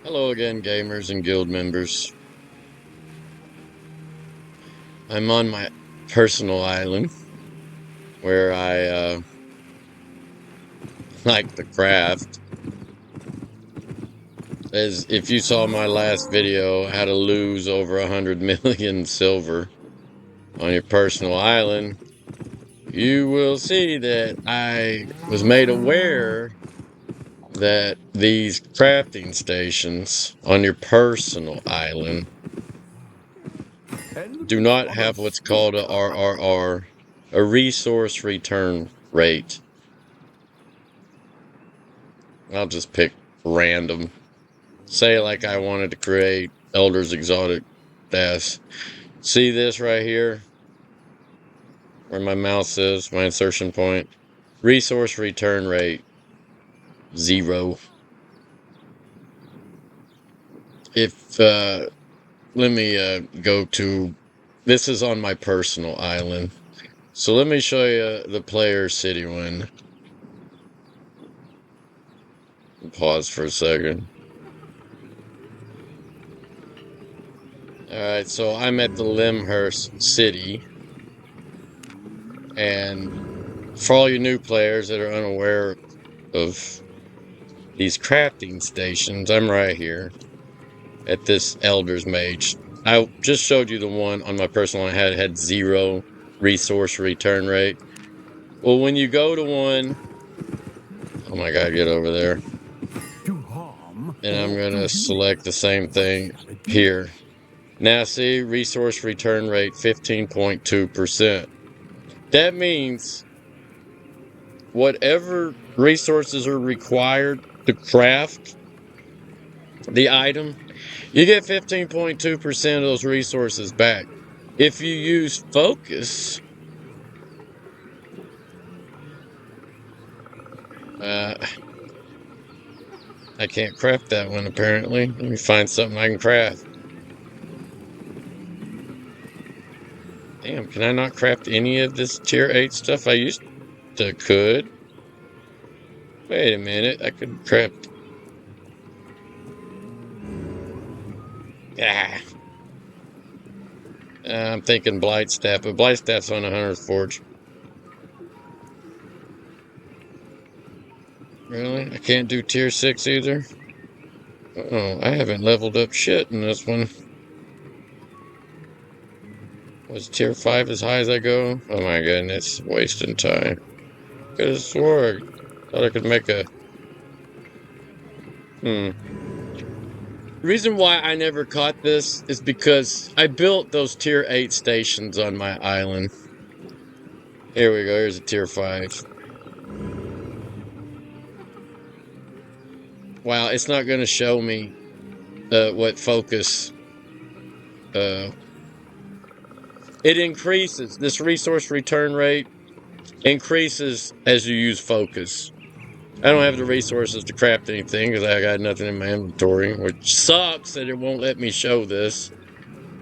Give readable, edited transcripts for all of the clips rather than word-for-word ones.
Hello again, gamers and guild members. I'm on my personal island where I like to craft. As if you saw my last video, how to lose over 100 million silver on your personal island, you will see that I was made aware that these crafting stations on your personal island do not have what's called a RRR, a resource return rate. I'll just pick random. Say like I wanted to create Elder's Exotic Dash. See this right here? Where my mouse is, my insertion point. Resource return rate, 0. If, let me go to, this is on my personal island. So let me show you the player city one. Pause for a second. Alright, so I'm at the Limhurst City. And for all you new players that are unaware of these crafting stations, I'm right here at this Elder's Mage. I just showed you the one on my personal one had 0 resource return rate. Well, when you go to one, oh my god, get over there. And I'm going to select the same thing here. Now see, resource return rate 15.2%. That means whatever resources are required to craft the item, you get 15.2% of those resources back. If you use focus, I can't craft that one apparently. Let me find something I can craft. Damn, can I not craft any of this tier 8 stuff? I used to could. Wait a minute, I could craft. Ah. I'm thinking Blightstaff, but Blightstaff's on a Hunter's Forge. Really? I can't do tier 6 either? Oh, I haven't leveled up shit in this one. Was tier 5 as high as I go? Oh my goodness, wasting time. Could have swore. Thought I could make a... The reason why I never caught this is because I built those tier 8 stations on my island. Here we go, here's a tier 5. Wow, it's not going to show me what focus... it increases. This resource return rate increases as you use focus. I don't have the resources to craft anything because I got nothing in my inventory, which sucks that it won't let me show this.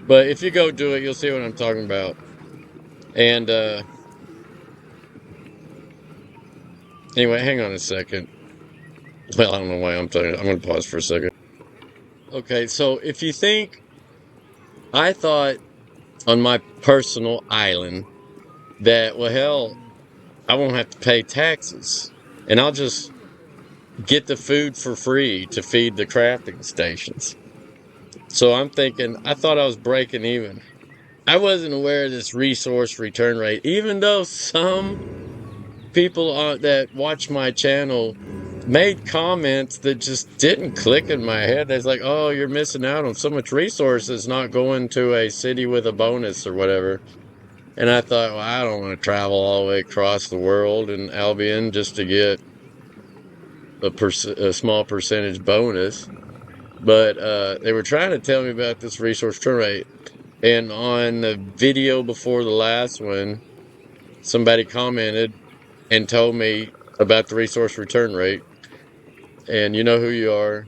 But if you go do it, you'll see what I'm talking about. And anyway, hang on a second. Well, I don't know why I'm talking. I'm going to pause for a second. Okay, so if you think, I thought on my personal island that, well, hell, I won't have to pay taxes. And I'll just get the food for free to feed the crafting stations. So I'm thinking, I thought I was breaking even. I wasn't aware of this resource return rate, even though some people that watch my channel made comments that just didn't click in my head. It's like, oh, you're missing out on so much resources not going to a city with a bonus or whatever. And I thought, well, I don't want to travel all the way across the world in Albion just to get a small percentage bonus. But they were trying to tell me about this resource return rate. And on the video before the last one, somebody commented and told me about the resource return rate. And you know who you are.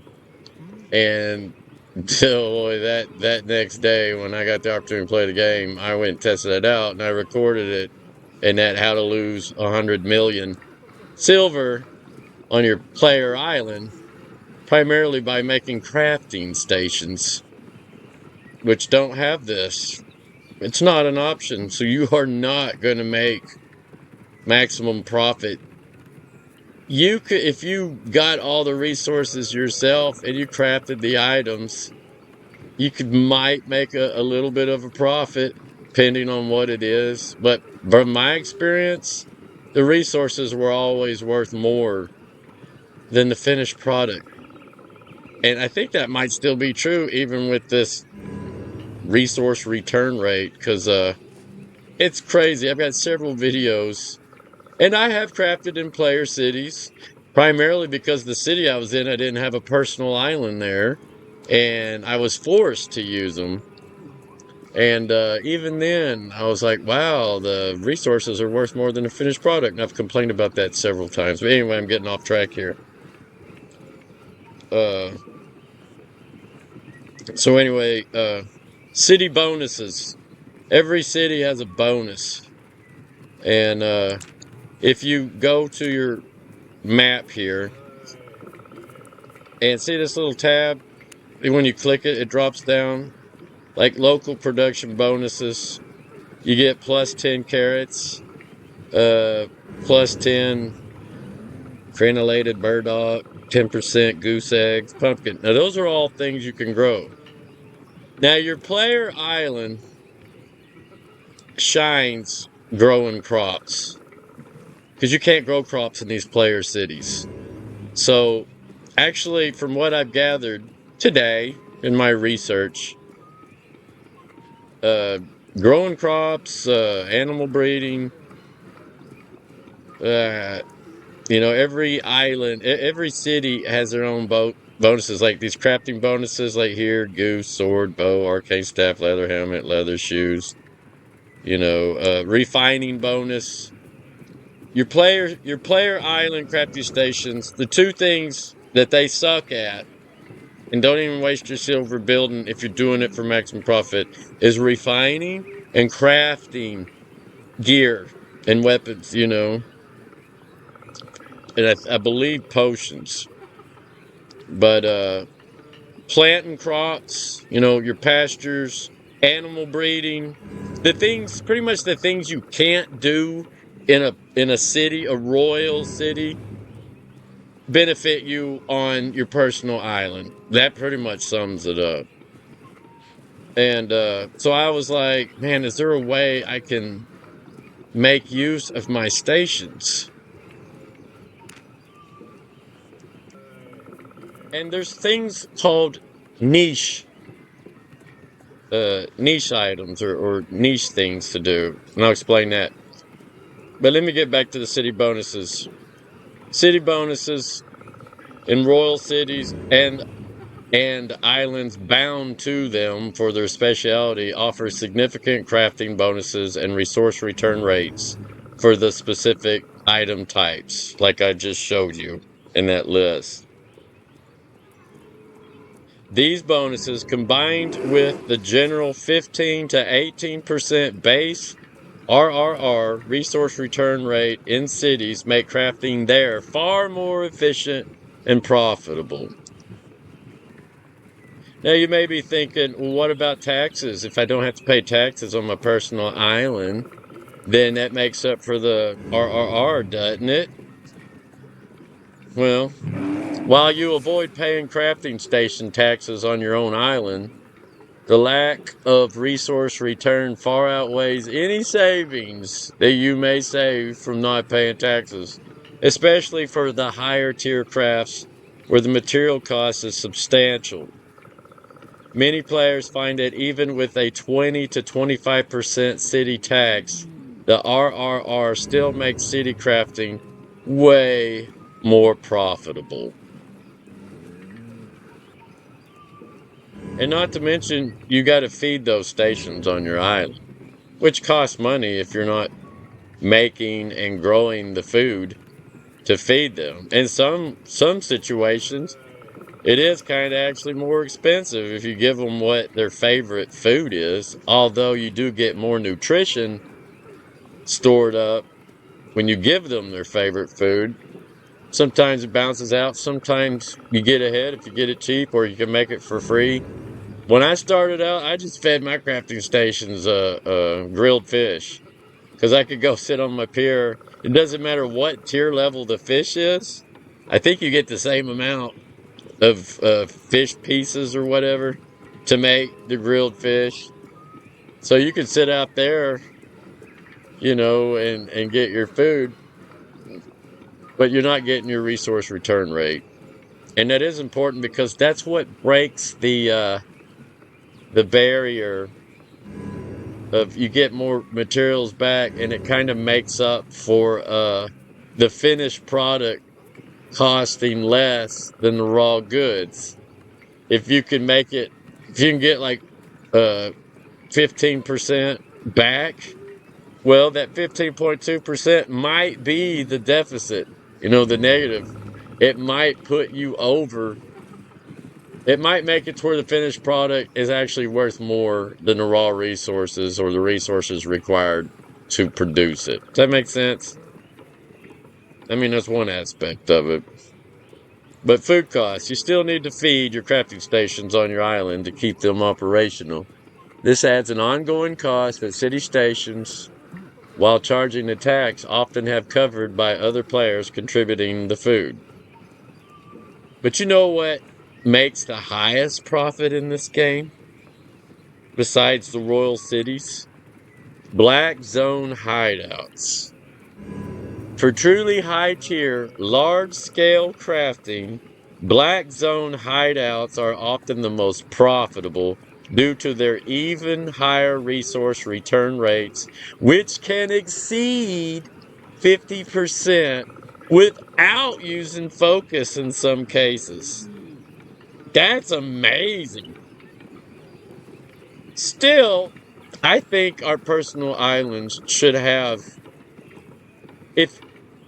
And boy, that next day when I got the opportunity to play the game, I went and tested it out and I recorded it. And that how to lose 100 million silver on your player island primarily by making crafting stations, which don't have this. It's not an option. So you are not going to make maximum profit. You could, if you got all the resources yourself and you crafted the items, you could might make a little bit of a profit depending on what it is. But from my experience, the resources were always worth more than the finished product. And I think that might still be true even with this resource return rate because it's crazy. I've got several videos and I have crafted in player cities primarily because the city I was in, I didn't have a personal island there and I was forced to use them. And even then, I was like, wow, the resources are worth more than the finished product. And I've complained about that several times. But anyway, I'm getting off track here. Uh, so anyway, city bonuses. Every city has a bonus. And if you go to your map here and see this little tab, when you click it, it drops down like local production bonuses. You get plus 10 carrots, plus 10 crenellated burdock, 10% goose eggs, pumpkin. Now, those are all things you can grow. Now, your player island shines growing crops because you can't grow crops in these player cities. So, actually, from what I've gathered today in my research, uh, growing crops, animal breeding, uh, every island, every city has their own bonuses, like these crafting bonuses, like here, goose, sword, bow, arcane staff, leather helmet, leather shoes, refining bonus. Your player island crafting stations, the two things that they suck at, and don't even waste your silver building if you're doing it for maximum profit, is refining and crafting gear and weapons, and I believe potions. But planting crops, your pastures, animal breeding, pretty much the things you can't do in a city, a royal city, benefit you on your personal island. That pretty much sums it up. And so I was like, man, is there a way I can make use of my stations? And there's things called niche niche items or niche things to do. And I'll explain that. But let me get back to the city bonuses. City bonuses in royal cities and islands bound to them for their specialty offer significant crafting bonuses and resource return rates for the specific item types, like I just showed you in that list. These bonuses, combined with the general 15 to 18% base RRR resource return rate in cities, make crafting there far more efficient and profitable. Now you may be thinking, well, what about taxes? If I don't have to pay taxes on my personal island, then that makes up for the RRR, doesn't it? Well, while you avoid paying crafting station taxes on your own island, the lack of resource return far outweighs any savings that you may save from not paying taxes, especially for the higher tier crafts where the material cost is substantial. Many players find that even with a 20 to 25% city tax, the RRR still makes city crafting way more profitable. And not to mention, you got to feed those stations on your island, which costs money if you're not making and growing the food to feed them. In some situations, it is kind of actually more expensive if you give them what their favorite food is, although you do get more nutrition stored up when you give them their favorite food. Sometimes it bounces out. Sometimes you get ahead if you get it cheap, or you can make it for free. When I started out, I just fed my crafting stations grilled fish because I could go sit on my pier. It doesn't matter what tier level the fish is. I think you get the same amount of fish pieces or whatever to make the grilled fish. So you could sit out there, and get your food, but you're not getting your resource return rate. And that is important because that's what breaks the barrier of you get more materials back, and it kind of makes up for the finished product costing less than the raw goods. If you can make it, if you can get like uh 15% back, well, that 15.2% might be the deficit, the negative. It might put you over. It might make it to where the finished product is actually worth more than the raw resources or the resources required to produce it. Does that make sense? I mean, that's one aspect of it. But food costs, you still need to feed your crafting stations on your island to keep them operational. This adds an ongoing cost that city stations, while charging the tax, often have covered by other players contributing the food. But you know what makes the highest profit in this game, besides the royal cities? Black zone hideouts. For truly high tier, large scale crafting, black zone hideouts are often the most profitable due to their even higher resource return rates, which can exceed 50% without using focus in some cases. That's amazing. Still, I think our personal islands should have, if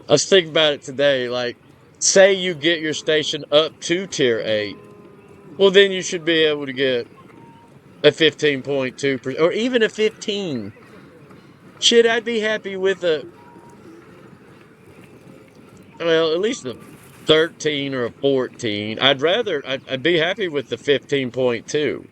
I was thinking about it today, like, say you get your station up to tier 8, well, then you should be able to get a 15.2% or even a 15. Shit, I'd be happy with at least a 13 or a 14. I'd be happy with the 15.2.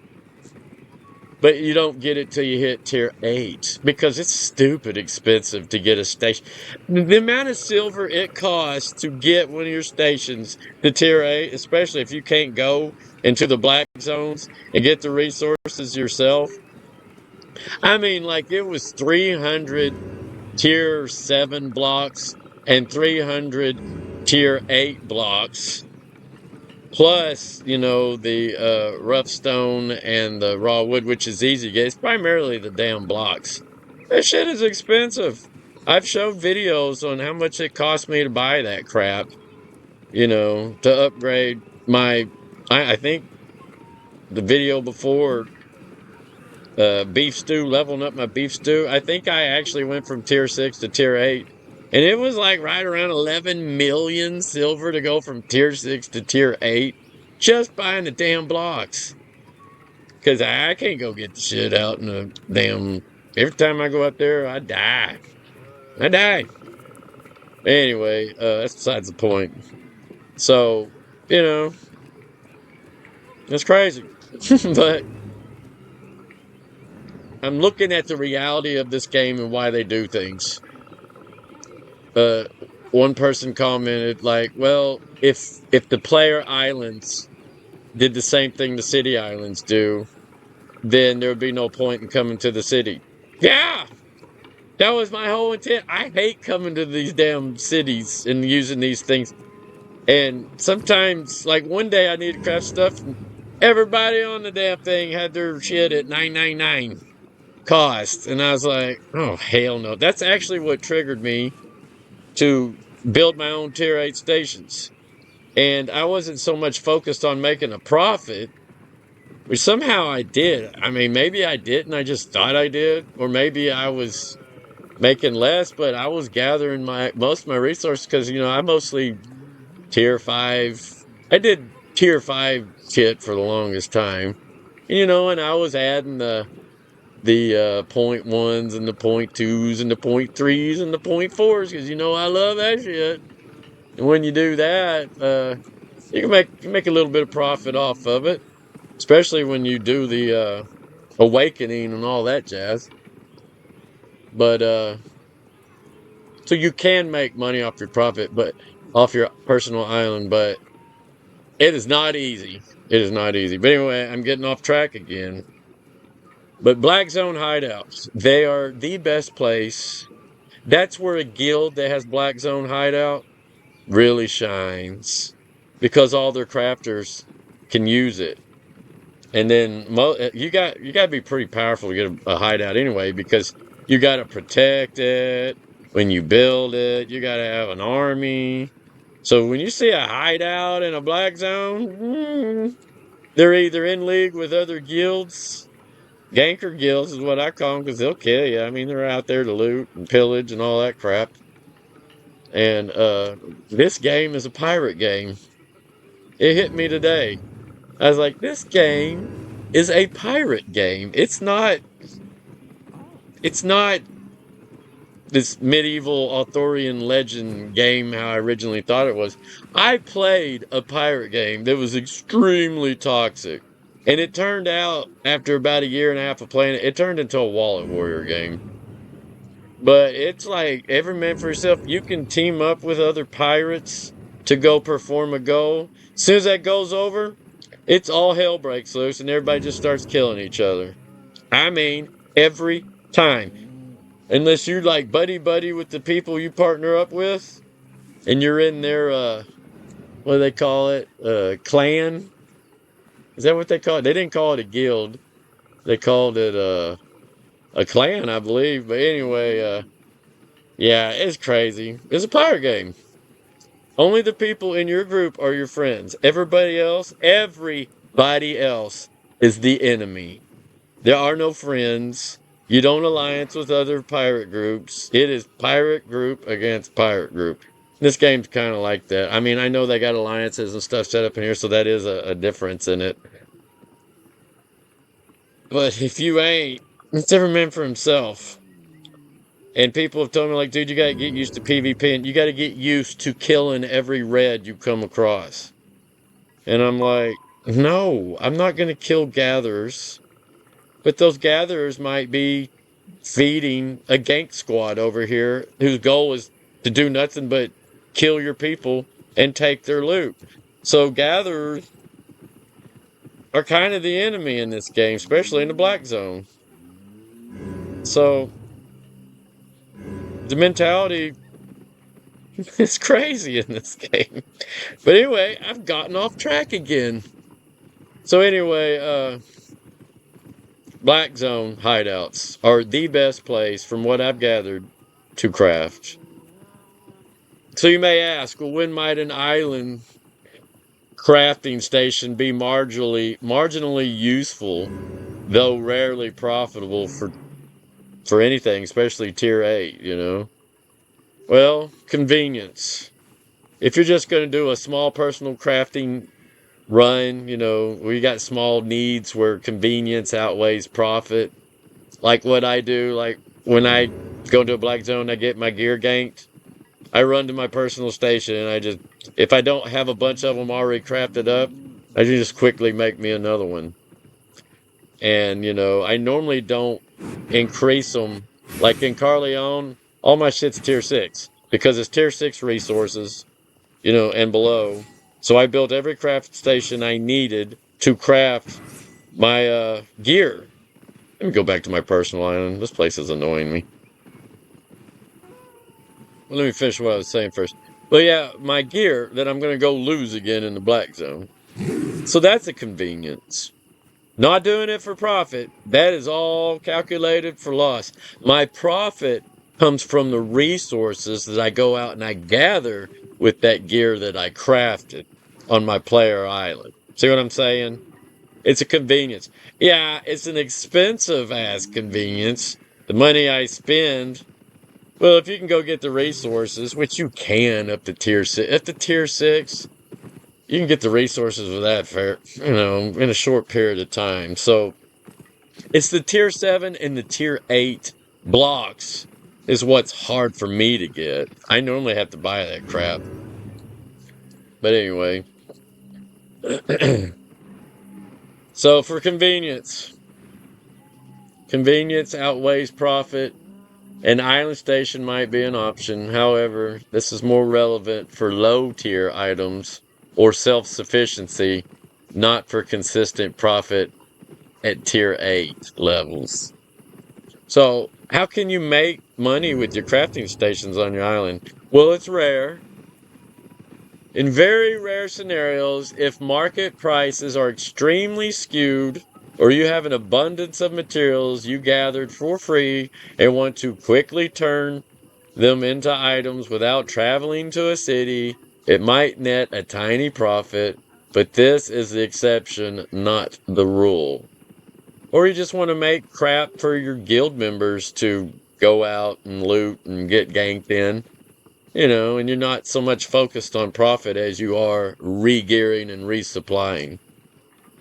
But you don't get it till you hit tier 8 because it's stupid expensive to get a station. The amount of silver it costs to get one of your stations to tier 8, especially if you can't go into the black zones and get the resources yourself. I mean, like it was 300 tier 7 blocks and 300 tier 8 blocks. Plus, the rough stone and the raw wood, which is easy to get. It's primarily the damn blocks. That shit is expensive. I've showed videos on how much it cost me to buy that crap, to upgrade my. I think the video before beef stew, leveling up my beef stew, I think I actually went from tier 6 to tier 8. And it was like right around 11 million silver to go from tier 6 to tier 8 just buying the damn blocks. Because I can't go get the shit out in the damn. Every time I go out there, I die. I die. Anyway, that's besides the point. So, you know, it's crazy. But I'm looking at the reality of this game and why they do things. Uh, One person commented like, "Well, if the player islands did the same thing the city islands do, then there would be no point in coming to the city." Yeah, that was my whole intent. I hate coming to these damn cities and using these things. And sometimes, like one day, I needed to craft stuff, and everybody on the damn thing had their shit at 999 cost, and I was like, "Oh hell no!" That's actually what triggered me to build my own tier 8 stations. And I wasn't so much focused on making a profit, which somehow I did. I mean, maybe I didn't. I just thought I did, or maybe I was making less, but I was gathering most of my resources because I mostly tier 5. I did tier 5 kit for the longest time, and I was adding the point ones and the point twos and the point threes and the point fours because I love that shit. And when you do that, you can make a little bit of profit off of it, especially when you do the awakening and all that jazz. But so you can make money off your profit, but off your personal island, but it is not easy. It is not easy. But anyway, I'm getting off track again. But Black Zone hideouts, they are the best place. That's where a guild that has Black Zone hideout really shines because all their crafters can use it. And then you got to be pretty powerful to get a hideout anyway because you got to protect it when you build it. You got to have an army. So when you see a hideout in a black zone, they're either in league with other guilds. Ganker guilds is what I call them because they'll kill you. I mean, they're out there to loot and pillage and all that crap. And this game is a pirate game. It hit me today. I was like, this game is a pirate game. It's not this medieval Arthurian legend game how I originally thought it was. I played a pirate game that was extremely toxic. And it turned out, after about a year and a half of playing it, it turned into a wallet warrior game. But it's like every man for himself. You can team up with other pirates to go perform a goal. As soon as that goal's over, it's all hell breaks loose and everybody just starts killing each other. I mean, every time. Unless you're like buddy buddy with the people you partner up with and you're in their what do they call it? Clan? Is that what they call it? They didn't call it a guild. They called it a clan, I believe. But anyway, yeah, it's crazy. It's a pirate game. Only the people in your group are your friends. Everybody else is the enemy. There are no friends. You don't alliance with other pirate groups. It is pirate group against pirate group. This game's kind of like that. I mean, I know they got alliances and stuff set up in here, so that is a difference in it. But if you ain't, it's every man for himself. And people have told me, like, dude, you got to get used to PvP and you got to get used to killing every red you come across. And I'm like, no, I'm not going to kill gatherers. But those gatherers might be feeding a gank squad over here whose goal is to do nothing but kill your people and take their loot. So gatherers are kind of the enemy in this game, especially in the black zone. So the mentality is crazy in this game. But anyway, I've gotten off track again. So anyway, black zone hideouts are the best place from what I've gathered to craft. So you may ask, well, when might an island crafting station be marginally useful, though rarely profitable for anything, especially tier 8, you know? Well, convenience. If you're just going to do a small personal crafting run, you know, we got small needs where convenience outweighs profit. Like what I do, like when I go to a black zone, I get my gear ganked. I run to my personal station and if I don't have a bunch of them already crafted up, I just quickly make me another one. And, you know, I normally don't increase them. Like in Carleon, all my shit's tier 6 because it's tier 6 resources, you know, and below. So I built every craft station I needed to craft my gear. Let me go back to my personal island. This place is annoying me. Well, let me finish what I was saying first. But yeah, my gear that I'm going to go lose again in the black zone. So that's a convenience. Not doing it for profit. That is all calculated for loss. My profit comes from the resources that I go out and I gather with that gear that I crafted on my player island. See what I'm saying? It's a convenience. Yeah, it's an expensive ass convenience. The money I spend. Well, if you can go get the resources, which you can up to tier 6, up to tier 6, you can get the resources with that fair, you know, in a short period of time. So it's the tier 7 and the tier 8 blocks is what's hard for me to get. I normally have to buy that crap. But anyway, so for convenience outweighs profit. An island station might be an option. However, this is more relevant for low tier items or self sufficiency, not for consistent profit at tier 8 levels. So, how can you make money with your crafting stations on your island? Well, it's rare. In very rare scenarios, if market prices are extremely skewed or you have an abundance of materials you gathered for free and want to quickly turn them into items without traveling to a city, it might net a tiny profit, but this is the exception, not the rule. Or you just want to make crap for your guild members to go out and loot and get ganked in, and you're not so much focused on profit as you are re-gearing and resupplying.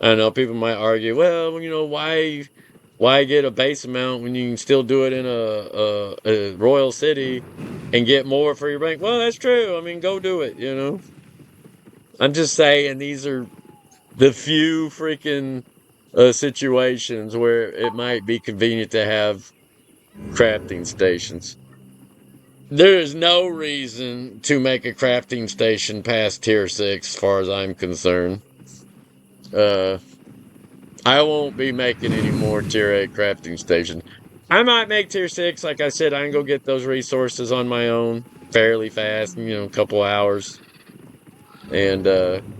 I know people might argue, well, why get a base amount when you can still do it in a royal city and get more for your bank? Well, that's true. I mean, go do it. I'm just saying these are the few freaking situations where it might be convenient to have crafting stations. There is no reason to make a crafting station past tier 6 as far as I'm concerned. Uh, I won't be making any more tier 8 crafting stations. I might make tier 6. Like I said, I can go get those resources on my own fairly fast, a couple hours. And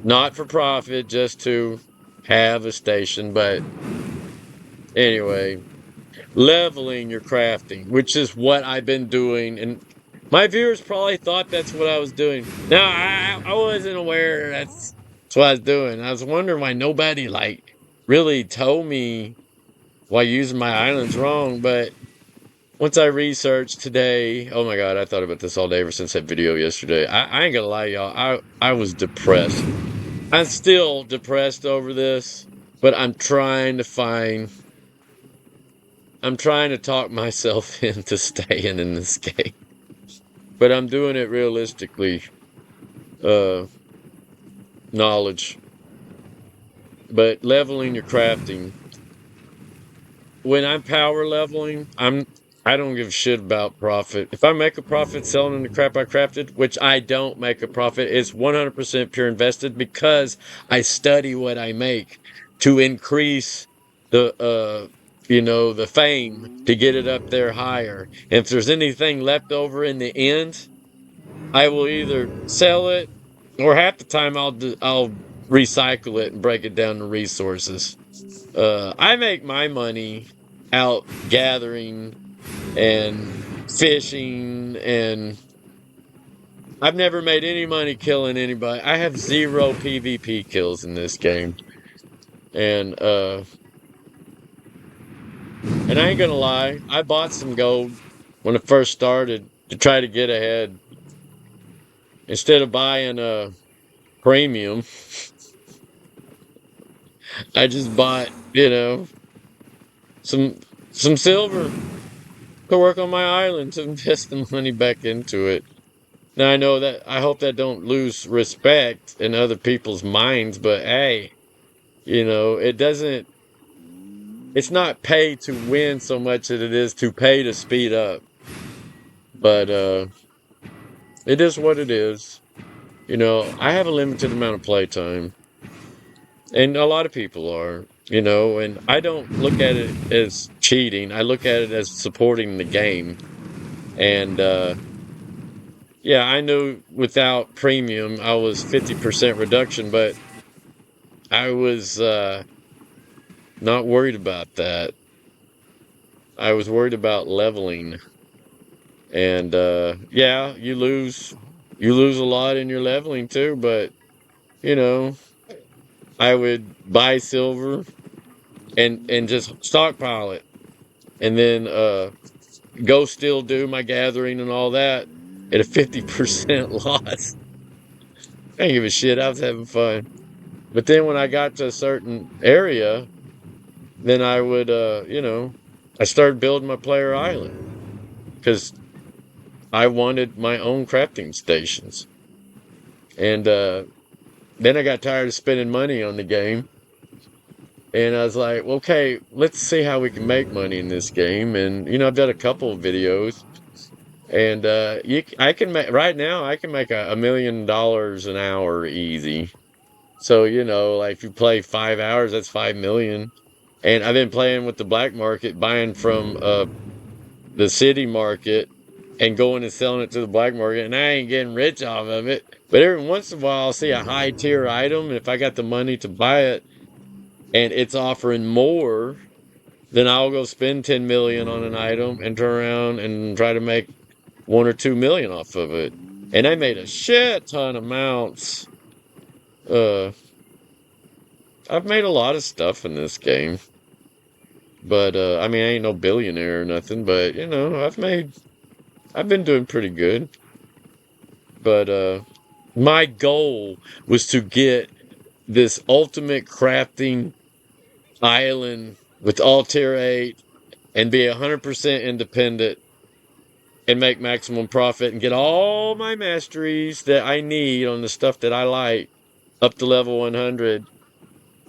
not for profit, just to have a station. But anyway, leveling your crafting, which is what I've been doing. And my viewers probably thought that's what I was doing. No, I wasn't aware that's what I was doing. I was wondering why nobody really told me why using my island's wrong. But once I researched today, oh my God, I thought about this all day ever since that video yesterday. I ain't gonna lie, y'all. I was depressed. I'm still depressed over this, but I'm trying to talk myself into staying in this game. But I'm doing it realistically. Knowledge. But leveling your crafting. When I'm power leveling, I don't give a shit about profit. If I make a profit selling the crap I crafted, which I don't make a profit, it's 100% pure invested because I study what I make to increase the fame to get it up there higher. And if there's anything left over in the end, I will either sell it or half the time I'll recycle it and break it down to resources. I make my money out gathering and fishing, and I've never made any money killing anybody. I have 0 PvP kills in this game. And I ain't gonna lie, I bought some gold when it first started to try to get ahead. Instead of buying a premium, I just bought, some silver to work on my island to invest the money back into it. Now I hope that don't lose respect in other people's minds, but hey, it's not pay to win so much as it is to pay to speed up. But it is what it is. I have a limited amount of playtime. And a lot of people are, and I don't look at it as cheating. I look at it as supporting the game. And yeah, I knew without premium I was 50% reduction, but I was not worried about that. I was worried about leveling. And yeah, you lose a lot in your leveling too, but you know, I would buy silver and just stockpile it. And then go still do my gathering and all that at a 50% loss. I didn't give a shit. I was having fun. But then when I got to a certain area, then I would, I started building my player island because I wanted my own crafting stations. And then I got tired of spending money on the game. And I was like, well, okay, let's see how we can make money in this game. And, I've done a couple of videos. And I can make right now. I can make $1 million an hour easy. So like if you play 5 hours, that's 5 million. And I've been playing with the black market, buying from the city market, and going and selling it to the black market. And I ain't getting rich off of it. But every once in a while, I'll see a high tier item, and if I got the money to buy it, and it's offering more, then I'll go spend 10 million on an item and turn around and try to make 1 or 2 million off of it. And I made a shit ton of mounts. Uh, I've made a lot of stuff in this game, but I mean, I ain't no billionaire or nothing. But I've been doing pretty good. But my goal was to get this ultimate crafting island with all tier 8 and be 100% independent and make maximum profit and get all my masteries that I need on the stuff that I like up to level 100.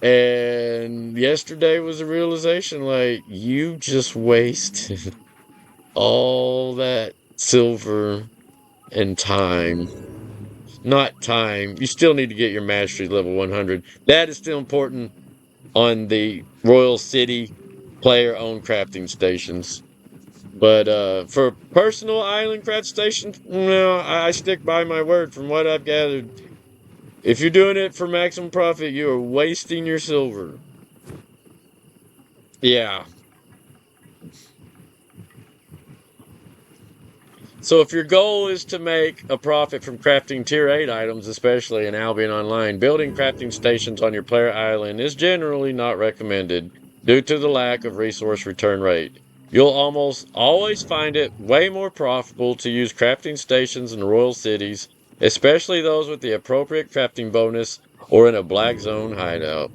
And yesterday was a realization, like, you just wasted all that silver and time. Not time. You still need to get your mastery level 100. That is still important on the Royal City player-owned crafting stations. But for personal island craft stations, no, I stick by my word from what I've gathered. If you're doing it for maximum profit, you are wasting your silver. Yeah. So if your goal is to make a profit from crafting tier 8 items, especially in Albion Online, building crafting stations on your player island is generally not recommended due to the lack of resource return rate. You'll almost always find it way more profitable to use crafting stations in royal cities, especially those with the appropriate crafting bonus or in a black zone hideout.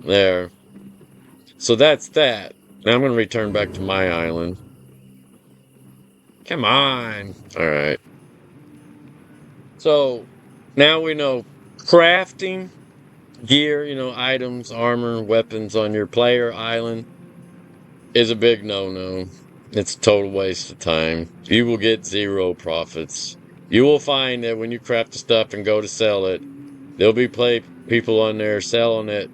There. So that's that. Now I'm going to return back to my island. Come on. All right. So now we know crafting gear, items, armor, weapons on your player island is a big no-no. It's a total waste of time. You will get zero profits. You will find that when you craft the stuff and go to sell it, there'll be people on there selling it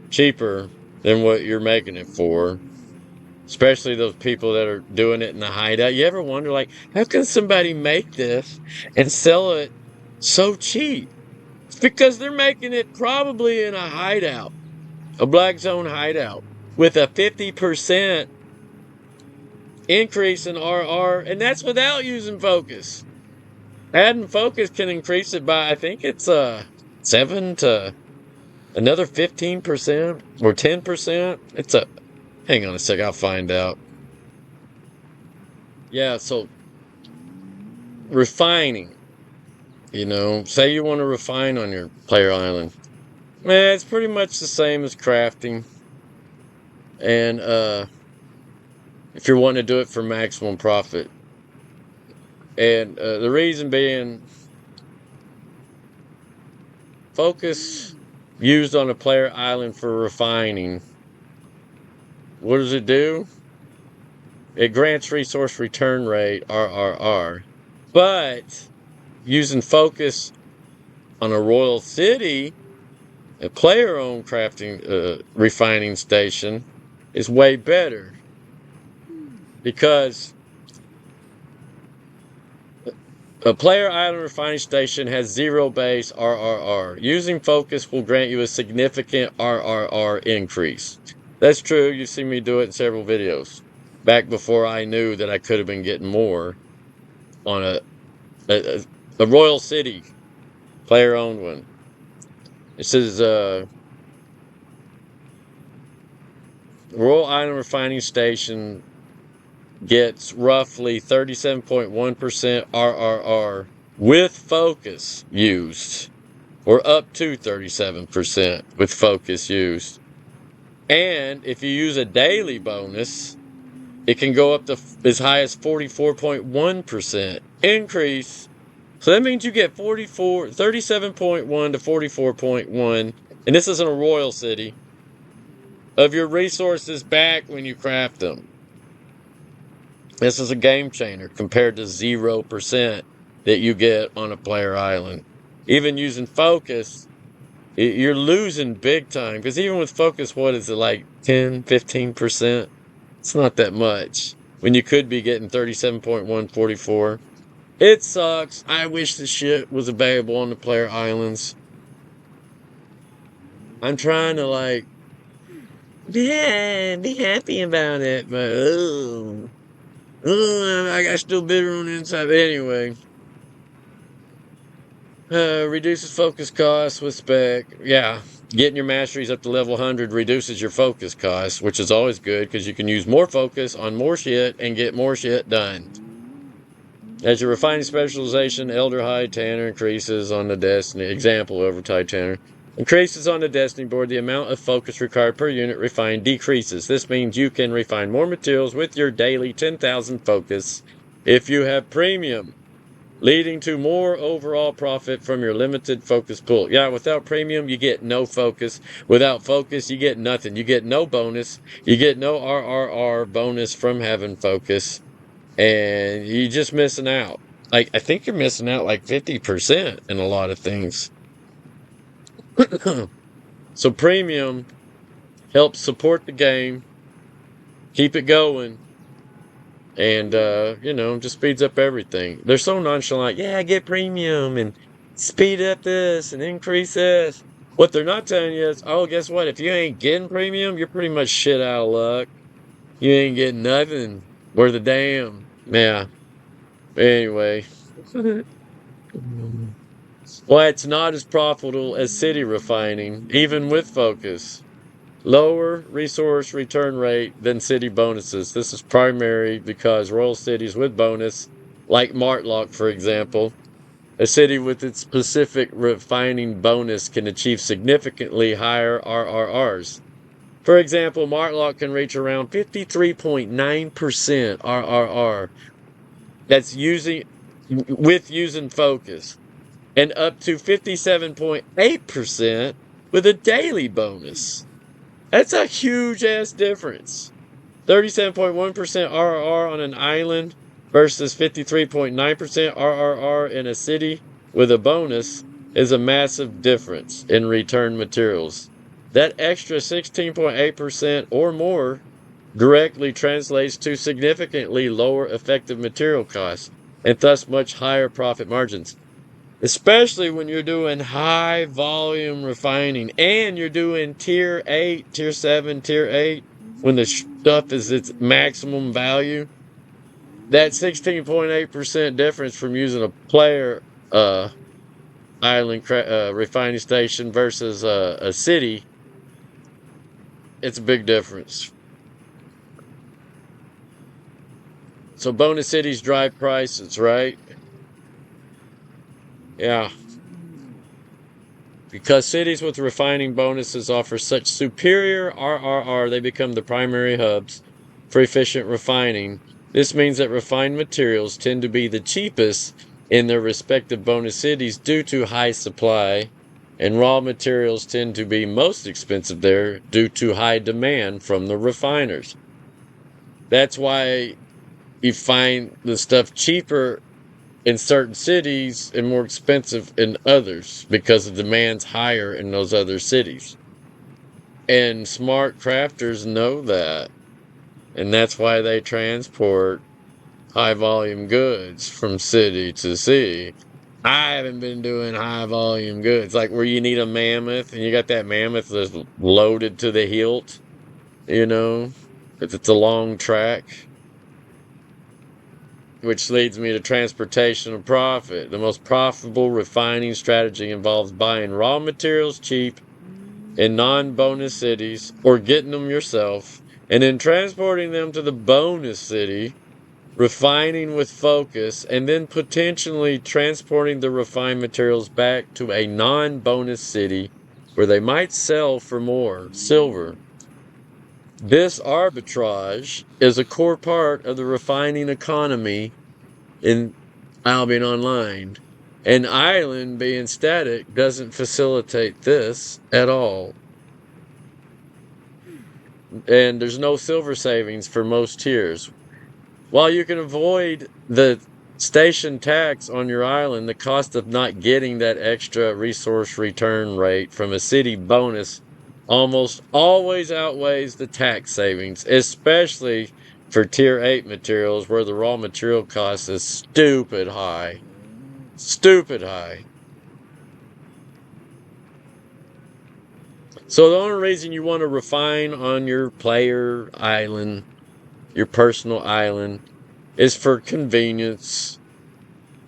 cheaper than what you're making it for. Especially those people that are doing it in the hideout. You ever wonder, like, how can somebody make this and sell it so cheap? It's because they're making it probably in a hideout, a black zone hideout, with a 50% increase in RR, and that's without using focus. Adding focus can increase it by, I think it's 7 to another 15% or 10%. Hang on a sec, I'll find out. Yeah, so refining, say you want to refine on your player island. Man, it's pretty much the same as crafting. And if you're wanting to do it for maximum profit. And the reason being, focus used on a player island for refining. What does it do? It grants resource return rate, RRR. But using focus on a royal city, a player-owned crafting refining station, is way better. Because a player island refining station has 0 base RRR. Using focus will grant you a significant RRR increase. That's true. You've seen me do it in several videos. Back before I knew that I could have been getting more on a Royal City player-owned one. It says Royal Island Refining Station gets roughly 37.1% RRR with focus used, or up to 37% with focus used. And if you use a daily bonus, it can go up to as high as 44.1% increase So that means you get 37.1 to 44.1, and this isn't a royal city, of your resources back when you craft them. This is a game changer compared to 0% that you get on a player island. Even using focus, you're losing big time. Because even with focus, what is it, like 10, 15%? It's not that much. When you could be getting 37.1, 44. It sucks. I wish the shit was available on the player islands. I'm trying to like, yeah, be happy about it, but I got still bitter on the inside. But anyway, reduces focus costs with spec. Yeah, getting your masteries up to level 100 reduces your focus costs, which is always good because you can use more focus on more shit and get more shit done. As your refining specialization, Elder High Tanner increases on the Destiny, example over High Tanner, increases on the Destiny board, the amount of focus required per unit refined decreases. This means you can refine more materials with your daily 10,000 focus if you have premium, leading to more overall profit from your limited focus pool. Yeah, without premium, you get no focus. Without focus, you get nothing. You get no bonus. You get no RRR bonus from having focus. And you're just missing out. Like, I think you're missing out like 50% in a lot of things. So premium helps support the game, keep it going, and just speeds up everything. They're so nonchalant. Yeah, get premium and speed up this and increase this. What they're not telling you is, oh, guess what? If you ain't getting premium, you're pretty much shit out of luck. You ain't getting nothing. Worth a damn. Yeah. Anyway. Why it's not as profitable as city refining, even with focus. Lower resource return rate than city bonuses. This is primary because royal cities with bonus, like Martlock, for example, a city with its specific refining bonus can achieve significantly higher RRRs. For example, Martlock can reach around 53.9% RRR. That's using focus, and up to 57.8% with a daily bonus. That's a huge ass difference. 37.1% RRR on an island versus 53.9% RRR in a city with a bonus is a massive difference in return materials. That extra 16.8% or more directly translates to significantly lower effective material costs and thus much higher profit margins. Especially when you're doing high volume refining and you're doing tier 8, tier 7, tier 8, when the stuff is its maximum value. That 16.8% difference from using a player island refining station versus a city, it's a big difference. So bonus cities drive prices, right? Yeah. Because cities with refining bonuses offer such superior RRR, they become the primary hubs for efficient refining. This means that refined materials tend to be the cheapest in their respective bonus cities due to high supply, and raw materials tend to be most expensive there due to high demand from the refiners. That's why you find the stuff cheaper in certain cities and more expensive in others because the demand's higher in those other cities. And smart crafters know that. And that's why they transport high volume goods from city to city. I haven't been doing high volume goods, like where you need a mammoth and you got that mammoth that's loaded to the hilt, you know, because it's a long track. Which leads me to transportation and profit. The most profitable refining strategy involves buying raw materials cheap in non-bonus cities or getting them yourself and then transporting them to the bonus city, refining with focus, and then potentially transporting the refined materials back to a non-bonus city where they might sell for more silver. This arbitrage is a core part of the refining economy in Albion Online. An island being static doesn't facilitate this at all. And there's no silver savings for most tiers. While you can avoid the station tax on your island, the cost of not getting that extra resource return rate from a city bonus almost always outweighs the tax savings, especially for tier 8 materials where the raw material cost is stupid high. Stupid high. So the only reason you want to refine on your player island, your personal island, is for convenience.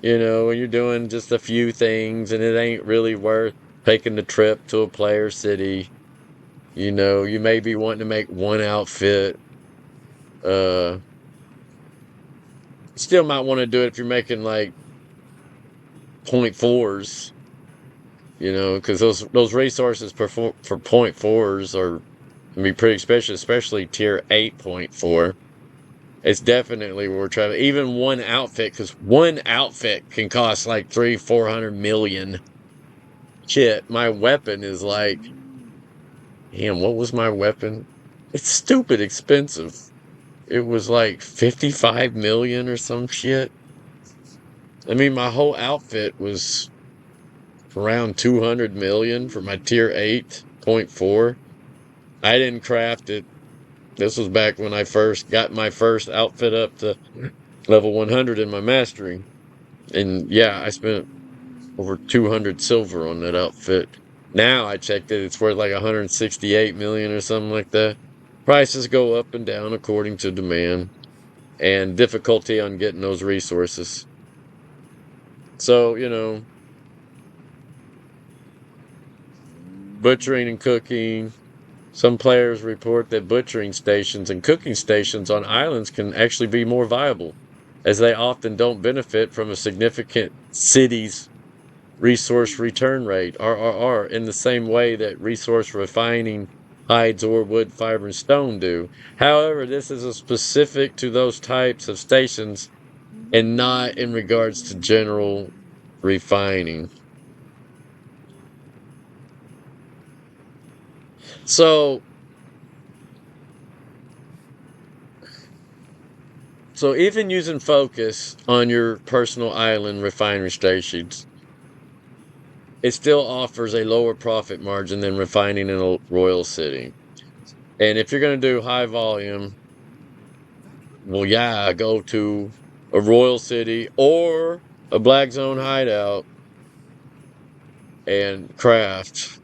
When you're doing just a few things and it ain't really worth taking the trip to a player city. You may be wanting to make one outfit. Uh, Still might want to do it if you're making like point fours, because those resources for point fours are can be pretty special, especially tier 8.4. It's definitely worth trying. Even one outfit, because one outfit can cost like 400 million. Shit, my weapon is like, damn, what was my weapon? It's stupid expensive. It was like 55 million or some shit. I mean, my whole outfit was around 200 million for my tier 8.4. I didn't craft it. This was back when I first got my first outfit up to level 100 in my mastery. And yeah, I spent over 200 silver on that outfit. Now I checked it, it's worth like 168 million or something like that. Prices go up and down according to demand and difficulty on getting those resources. So, butchering and cooking. Some players report that butchering stations and cooking stations on islands can actually be more viable, as they often don't benefit from a significant city's resource return rate, RRR, in the same way that resource refining hides or wood, fiber, and stone do. However, this is a specific to those types of stations and not in regards to general refining. So, even using focus on your personal island refinery stations, it still offers a lower profit margin than refining in a royal city. And if you're going to do high volume, well, yeah, go to a royal city or a black zone hideout and craft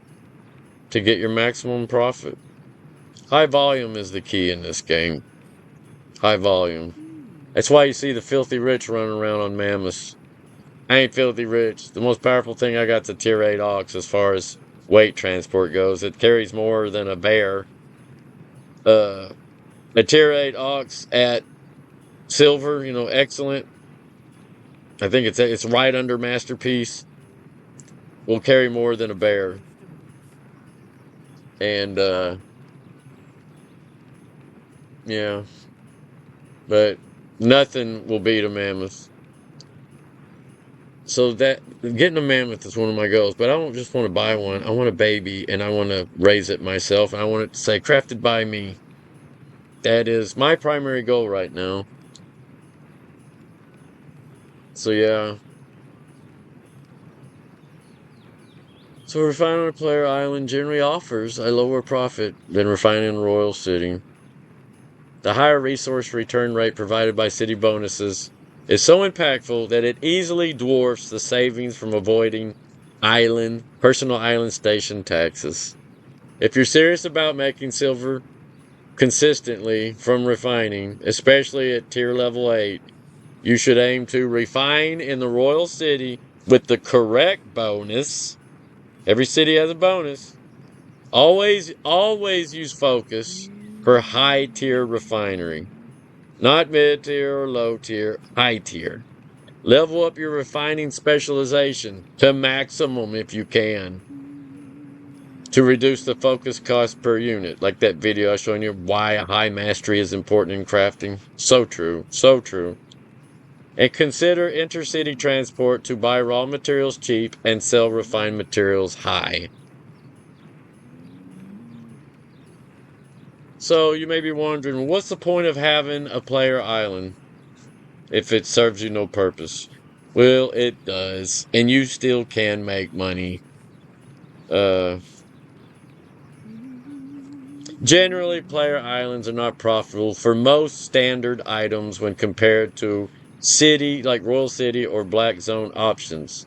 to get your maximum profit. High volume is the key in this game. High volume. That's why you see the filthy rich running around on mammoths. I ain't filthy rich. The most powerful thing I got's a tier 8 ox as far as weight transport goes. It carries more than a bear. A tier 8 ox at silver, excellent. I think it's right under masterpiece. Will carry more than a bear. And yeah. But nothing will beat a mammoth. So that getting a mammoth is one of my goals, but I don't just want to buy one. I want a baby and I want to raise it myself. I want it to say crafted by me. That is my primary goal right now. So yeah. So refining on a player island generally offers a lower profit than refining in a royal city. The higher resource return rate provided by city bonuses is so impactful that it easily dwarfs the savings from avoiding personal island station taxes. If you're serious about making silver consistently from refining, especially at tier level 8, you should aim to refine in the royal city with the correct bonus. Every city has a bonus. Always use focus for high tier refinery. Not mid tier or low tier, high tier. Level up your refining specialization to maximum if you can to reduce the focus cost per unit. Like that video I was showing you why high mastery is important in crafting. So true. So true. And consider intercity transport to buy raw materials cheap and sell refined materials high. So you may be wondering, what's the point of having a player island if it serves you no purpose? Well, it does, and you still can make money. Generally, player islands are not profitable for most standard items when compared to city, like Royal City or Black Zone options.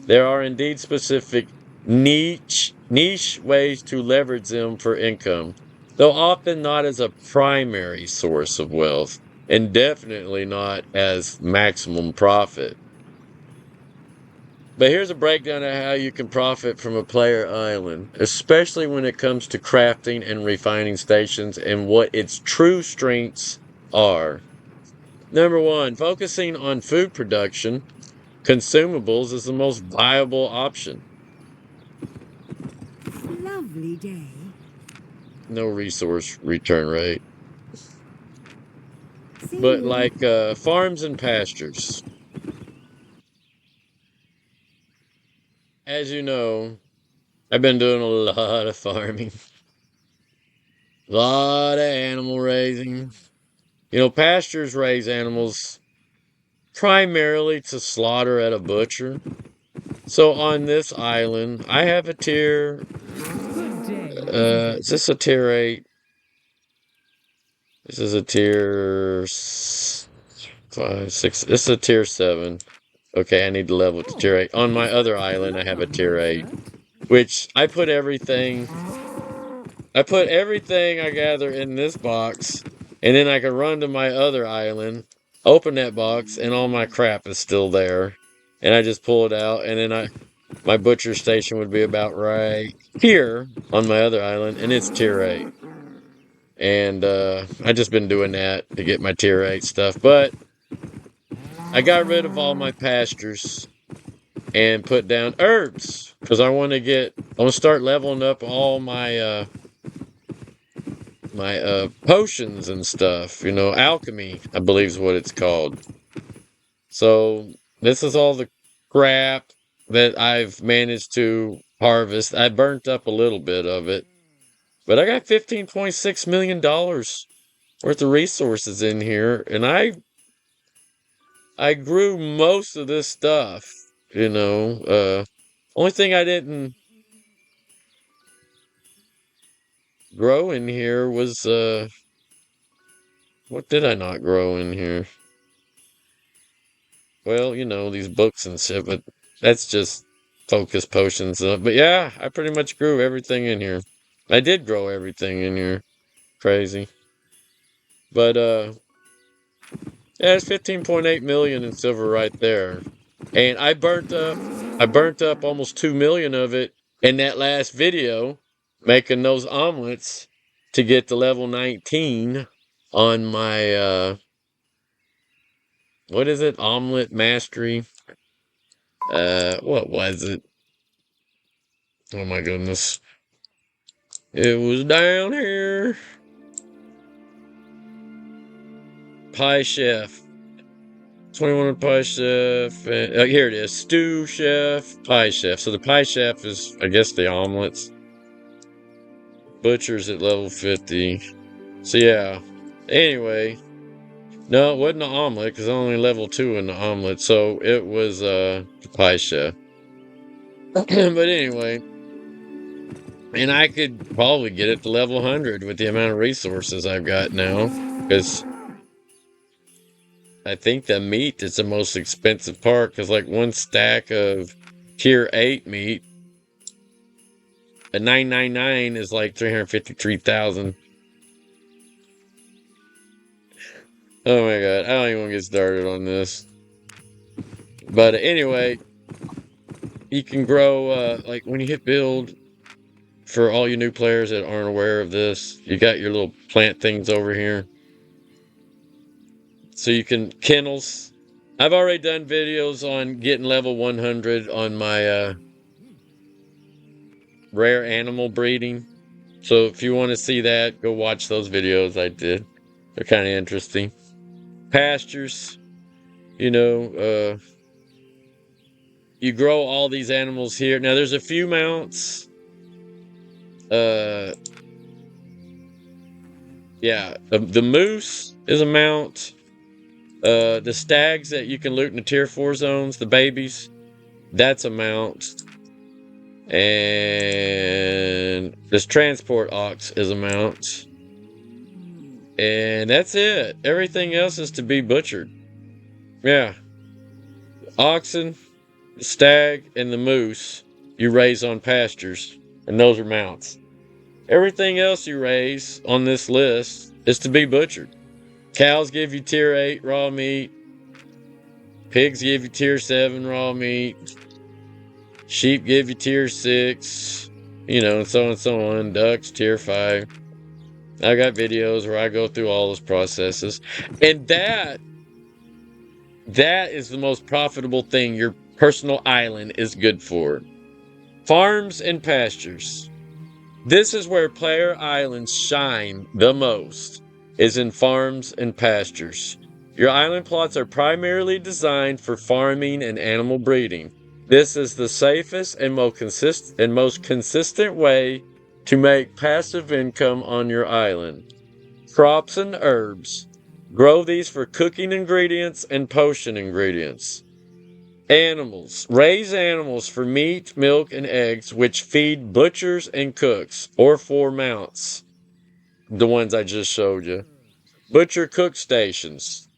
There are indeed specific niche ways to leverage them for income, though often not as a primary source of wealth, and definitely not as maximum profit. But here's a breakdown of how you can profit from a player island, especially when it comes to crafting and refining stations and what its true strengths are. Number one, focusing on food production, consumables is the most viable option. Lovely day. No resource return rate. See But you. like farms and pastures. As you know, I've been doing a lot of farming, a lot of animal raising. You know, pastures raise animals primarily to slaughter at a butcher. So on this island, I have a tier. Good day. Is this a tier 8? This is a tier 5, 6. This is a tier 7. Okay, I need to level it to tier 8. On my other island, I have a tier 8, which I put everything I gather in this box, and then I can run to my other island, open that box, and all my crap is still there. And I just pull it out, and then my butcher station would be about right here on my other island, and it's tier 8. And I just been doing that to get my tier 8 stuff. But I got rid of all my pastures and put down herbs because I want to start leveling up all my potions and stuff, alchemy, I believe is what it's called. So this is all the crap that I've managed to harvest. I burnt up a little bit of it, but I got $15.6 million worth of resources in here, and I grew most of this stuff, only thing I didn't grow in here was what did I not grow in here? Well, these books and shit, but that's just focus potions. But yeah, I pretty much grew everything in here. I did grow everything in here. Crazy. But yeah, it's 15.8 million in silver right there. And I burnt up almost 2 million of it in that last video making those omelets to get to level 19 on my what is it? Omelet mastery. What was it? Oh my goodness. It was down here. Pie Chef. 21 Pie Chef. Here it is. Stew Chef. Pie Chef. So the Pie Chef is, I guess, the omelets. Butcher's at level 50. So yeah. Anyway. No, it wasn't the omelet because only level 2 in the omelet. So it was the Pie Chef. But anyway. And I could probably get it to level 100 with the amount of resources I've got now. Because I think the meat is the most expensive part. Because, like, one stack of tier 8 meat, a 999 is like 353,000. Oh my god, I don't even want to get started on this. But anyway, you can grow, like, when you hit build, for all you new players that aren't aware of this, you got your little plant things over here. So you can kennels. I've already done videos on getting level 100 on my rare animal breeding. So if you want to see that, go watch those videos I did. They're kind of interesting. Pastures. You know, you grow all these animals here. Now, there's a few mounts. Uh, yeah, the moose is a mount. The stags that you can loot in the tier 4 zones, the babies, that's a mount. And this transport ox is a mount. And that's it. Everything else is to be butchered. Yeah. Oxen, the stag, and the moose you raise on pastures, and those are mounts. Everything else you raise on this list is to be butchered. Cows give you tier 8 raw meat. Pigs give you tier 7 raw meat. Sheep give you tier 6. You know, and so on and so on. Ducks, tier 5. I got videos where I go through all those processes. And that is the most profitable thing your personal island is good for. Farms and pastures. This is where player islands shine the most, is in farms and pastures. Your island plots are primarily designed for farming and animal breeding. This is the safest and most consistent way to make passive income on your island. Crops and herbs. Grow these for cooking ingredients and potion ingredients. Animals. Raise animals for meat, milk, and eggs, which feed butchers and cooks, or for mounts. The ones I just showed you. Butcher cook stations.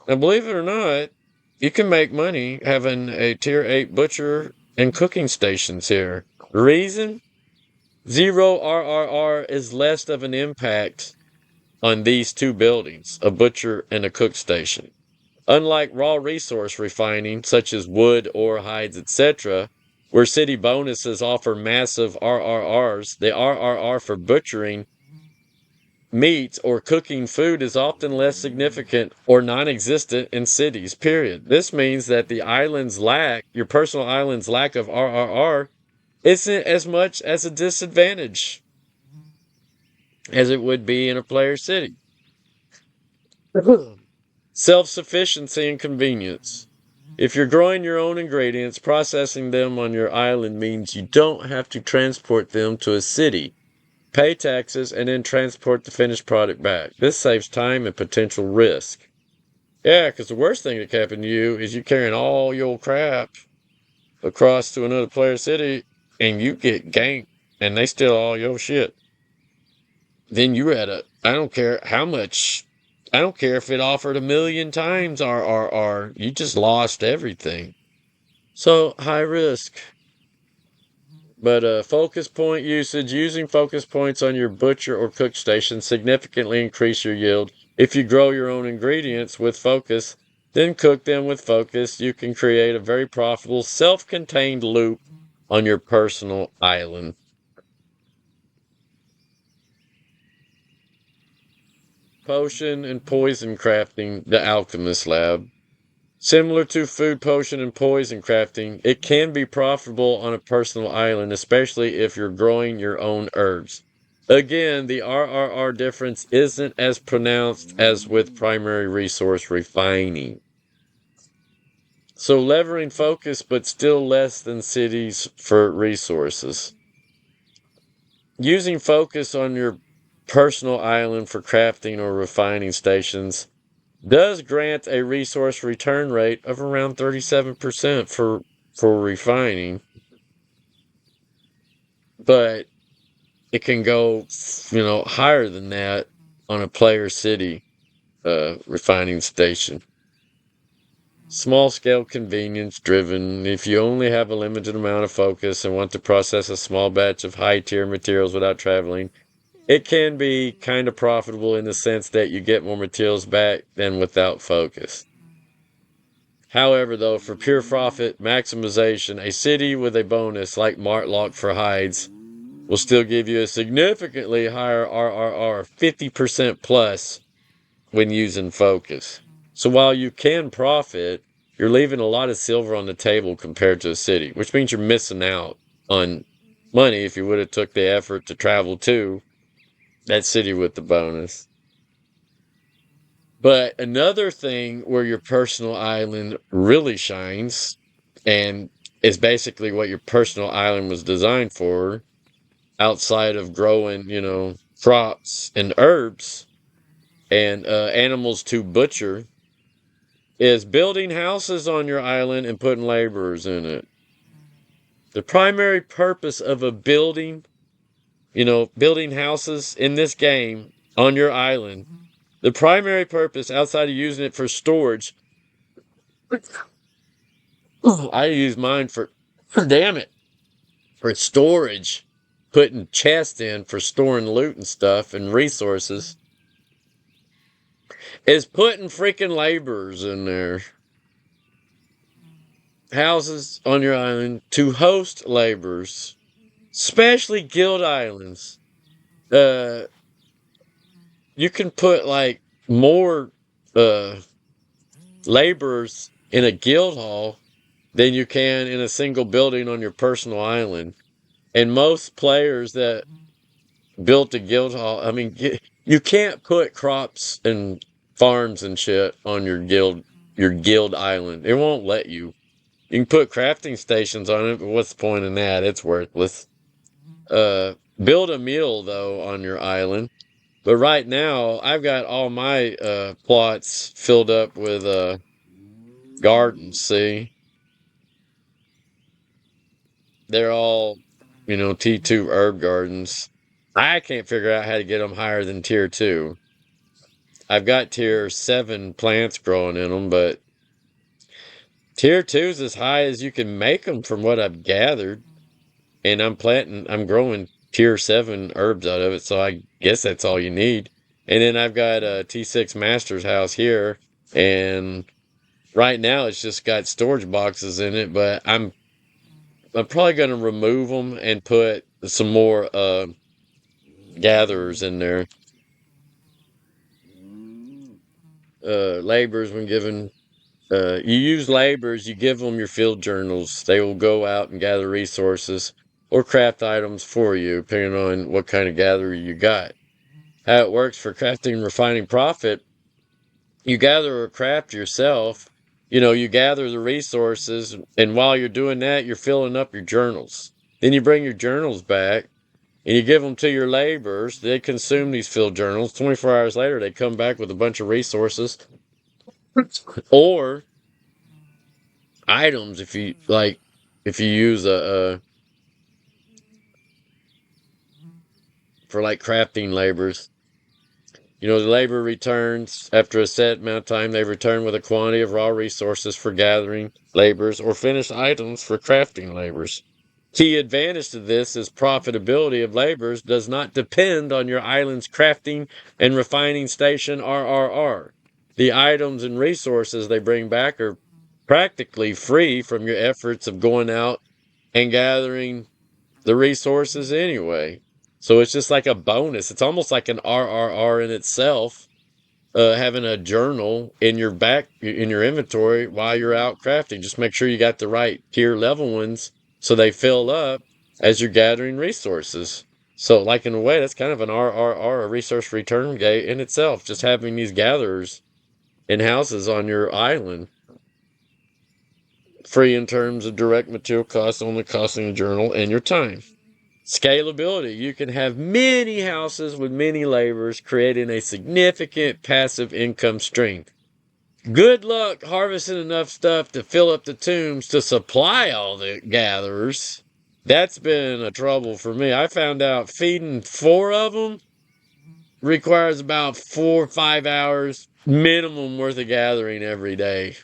Now, believe it or not, you can make money having a tier 8 butcher and cooking stations here. Reason? Zero RRR is less of an impact on these two buildings, a butcher and a cook station. Unlike raw resource refining, such as wood, ore, hides, etc., where city bonuses offer massive RRRs, the RRR for butchering meat or cooking food is often less significant or non-existent in cities, period. This means that your personal island's lack of RRR isn't as much as a disadvantage as it would be in a player city. Self-sufficiency and convenience. If you're growing your own ingredients, processing them on your island means you don't have to transport them to a city, pay taxes, and then transport the finished product back. This saves time and potential risk. Yeah, because the worst thing that can happen to you is you carrying all your crap across to another player city and you get ganked and they steal all your shit. Then you're at I don't care how much, I don't care if it offered 1,000,000 times RRR, you just lost everything. So high risk. But focus point usage, using focus points on your butcher or cook station significantly increase your yield. If you grow your own ingredients with focus, then cook them with focus, you can create a very profitable self-contained loop on your personal island. Potion and poison crafting, the alchemist lab. Similar to food, potion, and poison crafting, it can be profitable on a personal island, especially if you're growing your own herbs. Again, the RRR difference isn't as pronounced as with primary resource refining. So levering focus, but still less than cities for resources. Using focus on your personal island for crafting or refining stations does grant a resource return rate of around 37% for refining, but it can go, higher than that on a player city refining station. Small scale convenience driven. If you only have a limited amount of focus and want to process a small batch of high tier materials without traveling, it can be kind of profitable in the sense that you get more materials back than without focus. However, though, for pure profit maximization, a city with a bonus like Martlock for hides will still give you a significantly higher RRR, 50% plus when using focus. So while you can profit, you're leaving a lot of silver on the table compared to a city, which means you're missing out on money if you would have took the effort to travel to that city with the bonus. But another thing where your personal island really shines and is basically what your personal island was designed for, outside of growing, crops and herbs and animals to butcher, is building houses on your island and putting laborers in it. The primary purpose of a building, building houses in this game on your island, the primary purpose outside of using it for storage, I use mine for, damn it, for storage, putting chests in for storing loot and stuff and resources, is putting freaking laborers in there. Houses on your island to host laborers, especially guild islands. Uh, you can put like more uh laborers in a guild hall than you can in a single building on your personal island. And most players that built a guild hall, I mean, you can't put crops and farms and shit on your guild island. It won't let you. You can put crafting stations on it, but what's the point in that? It's worthless. Build a meal though on your island. But right now, I've got all my plots filled up with gardens. See, they're all T2 herb gardens. I can't figure out how to get them higher than tier 2. I've got tier 7 plants growing in them, but tier 2 is as high as you can make them from what I've gathered. And I'm growing tier 7 herbs out of it, so I guess that's all you need. And then I've got a T6 master's house here, and right now it's just got storage boxes in it, but I'm probably going to remove them and put some more gatherers in there. Laborers, when given, you use laborers, you give them your field journals. They will go out and gather resources or craft items for you, depending on what kind of gatherer you got. How it works for crafting and refining profit, you gather or craft yourself. You gather the resources, and while you're doing that, you're filling up your journals. Then you bring your journals back and you give them to your laborers. They consume these field journals. 24 hours later, they come back with a bunch of resources or items if you like, if you use for like crafting labors. The labor returns after a set amount of time. They return with a quantity of raw resources for gathering labors or finished items for crafting labors. Key advantage to this is profitability of labors does not depend on your island's crafting and refining station RRR. The items and resources they bring back are practically free from your efforts of going out and gathering the resources anyway. So it's just like a bonus. It's almost like an RRR in itself, having a journal in your inventory while you're out crafting. Just make sure you got the right tier level ones so they fill up as you're gathering resources. So, like in a way, that's kind of an RRR, a resource return gate in itself. Just having these gatherers in houses on your island, free in terms of direct material costs, only costing a journal and your time. Scalability. You can have many houses with many laborers, creating a significant passive income stream. Good luck harvesting enough stuff to fill up the tombs to supply all the gatherers. That's been a trouble for me. I found out feeding 4 of them requires about 4 or 5 hours minimum worth of gathering every day.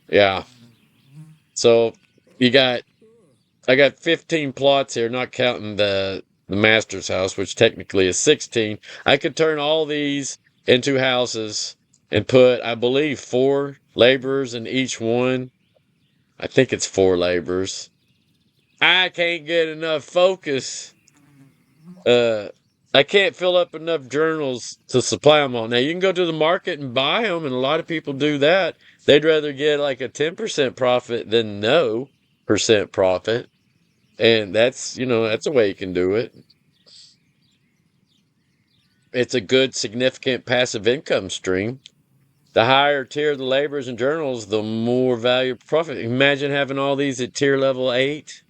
Yeah. So you got I got 15 plots here, not counting the master's house, which technically is 16. I could turn all these into houses and put, I believe, 4 laborers in each one. I think it's 4 laborers. I can't get enough focus. Uh, I can't fill up enough journals to supply them all. Now, you can go to the market and buy them, and a lot of people do that. They'd rather get like a 10% profit than no percent profit. And that's a way you can do it. it's a good, significant passive income stream. The higher tier the labors and journals, the more value profit. Imagine having all these at tier level 8,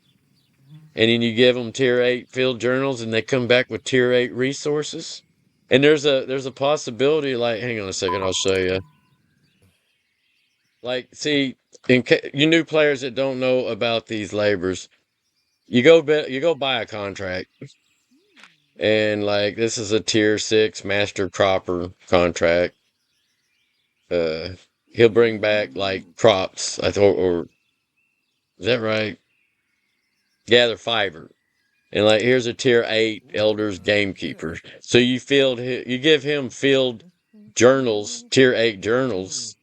and then you give them tier 8 field journals, and they come back with tier 8 resources. And there's a possibility. Like, hang on a second, I'll show you. Like, see, you new players that don't know about these labors, you go buy a contract, and like this is a tier 6 master cropper contract. Uh, he'll bring back like crops. I thought, or is that right? Gather fiber. And like here's a tier 8 elders gamekeeper. So you give him field journals, tier 8 journals,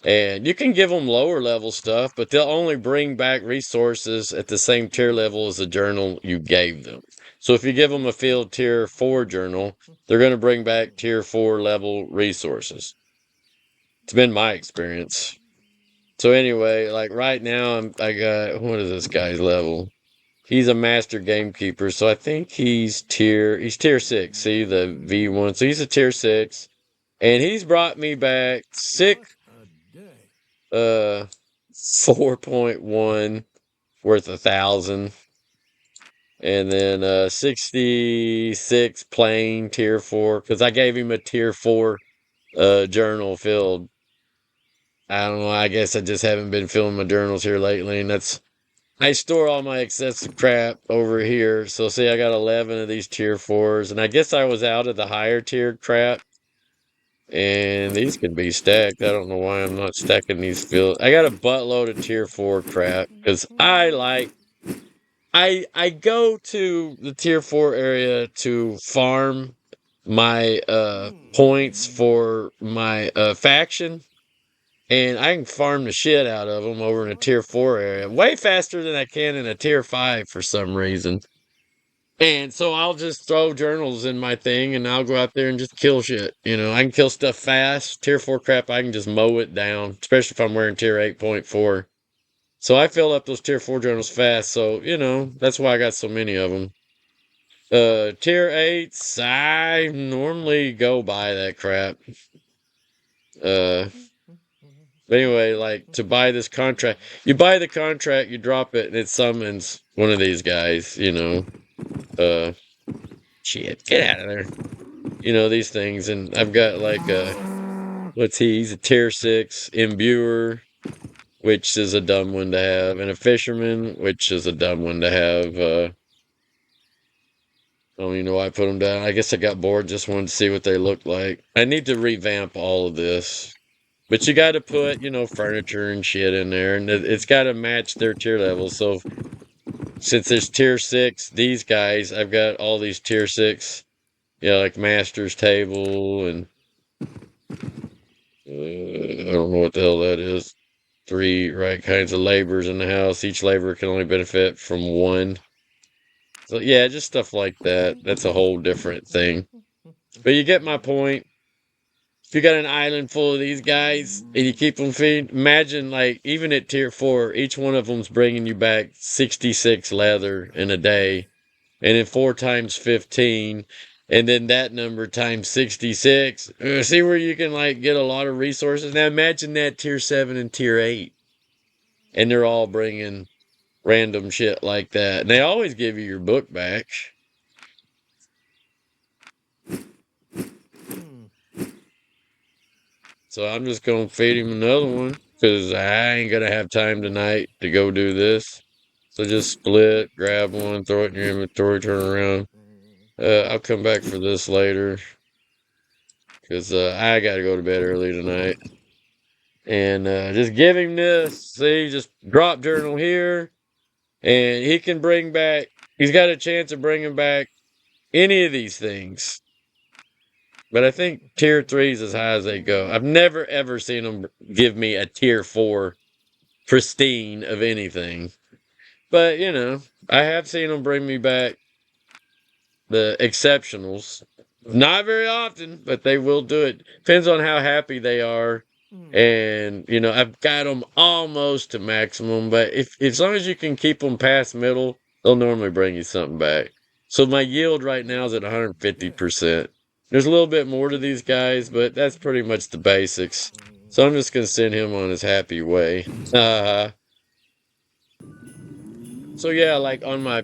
and you can give them lower level stuff, but they'll only bring back resources at the same tier level as the journal you gave them. So if you give them a field tier 4 journal, they're going to bring back tier 4 level resources. It's been my experience. So anyway, like right now I got, what is this guy's level? He's a master gamekeeper, so I think he's tier 6. See the V1. So he's a tier 6, and he's brought me back 4.1 worth 1,000, and then 66 plain tier 4 because I gave him a tier 4 journal filled. I don't know, I guess I just haven't been filling my journals here lately, and I store all my excessive crap over here. So see, I got 11 of these tier 4s, and I guess I was out of the higher tier crap. And these could be stacked. I don't know why I'm not stacking these fields. I got a buttload of tier 4 crap because I go to the tier 4 area to farm my points for my faction, and I can farm the shit out of them over in a tier 4 area way faster than I can in a tier 5 for some reason. And so I'll just throw journals in my thing and I'll go out there and just kill shit. You know, I can kill stuff fast. Tier 4 crap, I can just mow it down, especially if I'm wearing tier 8.4. So I fill up those tier 4 journals fast. So, you know, that's why I got so many of them. Tier 8s, I normally go buy that crap. But anyway, like to buy this contract, you buy the contract, you drop it, and it summons one of these guys, you know. Uh, Shit, get out of there. You know, these things. And I've got like he's a tier 6 imbuer, which is a dumb one to have, and a fisherman, which is a dumb one to have. I don't even know why I put them down. I guess I got bored, just wanted to see what they looked like. I need to revamp all of this. But you got to put, you know, furniture and shit in there, and it's got to match their tier level. So since there's tier 6, these guys, I've got all these tier 6, yeah, like master's table and I don't know what the hell that is. 3 right kinds of labors in the house. Each labor can only benefit from 1. So yeah, just stuff like that. That's a whole different thing. But you get my point. If you got an island full of these guys and you keep them feed, imagine like even at tier 4, each one of them's bringing you back 66 leather in a day, and then 4 times 15, and then that number times 66. See where you can like get a lot of resources. Now imagine that tier 7 and tier 8, and they're all bringing random shit like that. And they always give you your book back. So I'm just going to feed him another one because I ain't going to have time tonight to go do this. So just split, grab one, throw it in your inventory, turn around. I'll come back for this later because I got to go to bed early tonight. And just give him this. See, just drop journal here. And he can bring back, he's got a chance of bringing back any of these things. But I think tier 3 is as high as they go. I've never ever seen them give me a tier 4 pristine of anything. But, you know, I have seen them bring me back the exceptionals. Not very often, but they will do it. Depends on how happy they are. And, you know, I've got them almost to maximum, but if as long as you can keep them past middle, they'll normally bring you something back. So my yield right now is at 150%. There's a little bit more to these guys, but that's pretty much the basics. So I'm just gonna send him on his happy way. So yeah, like on my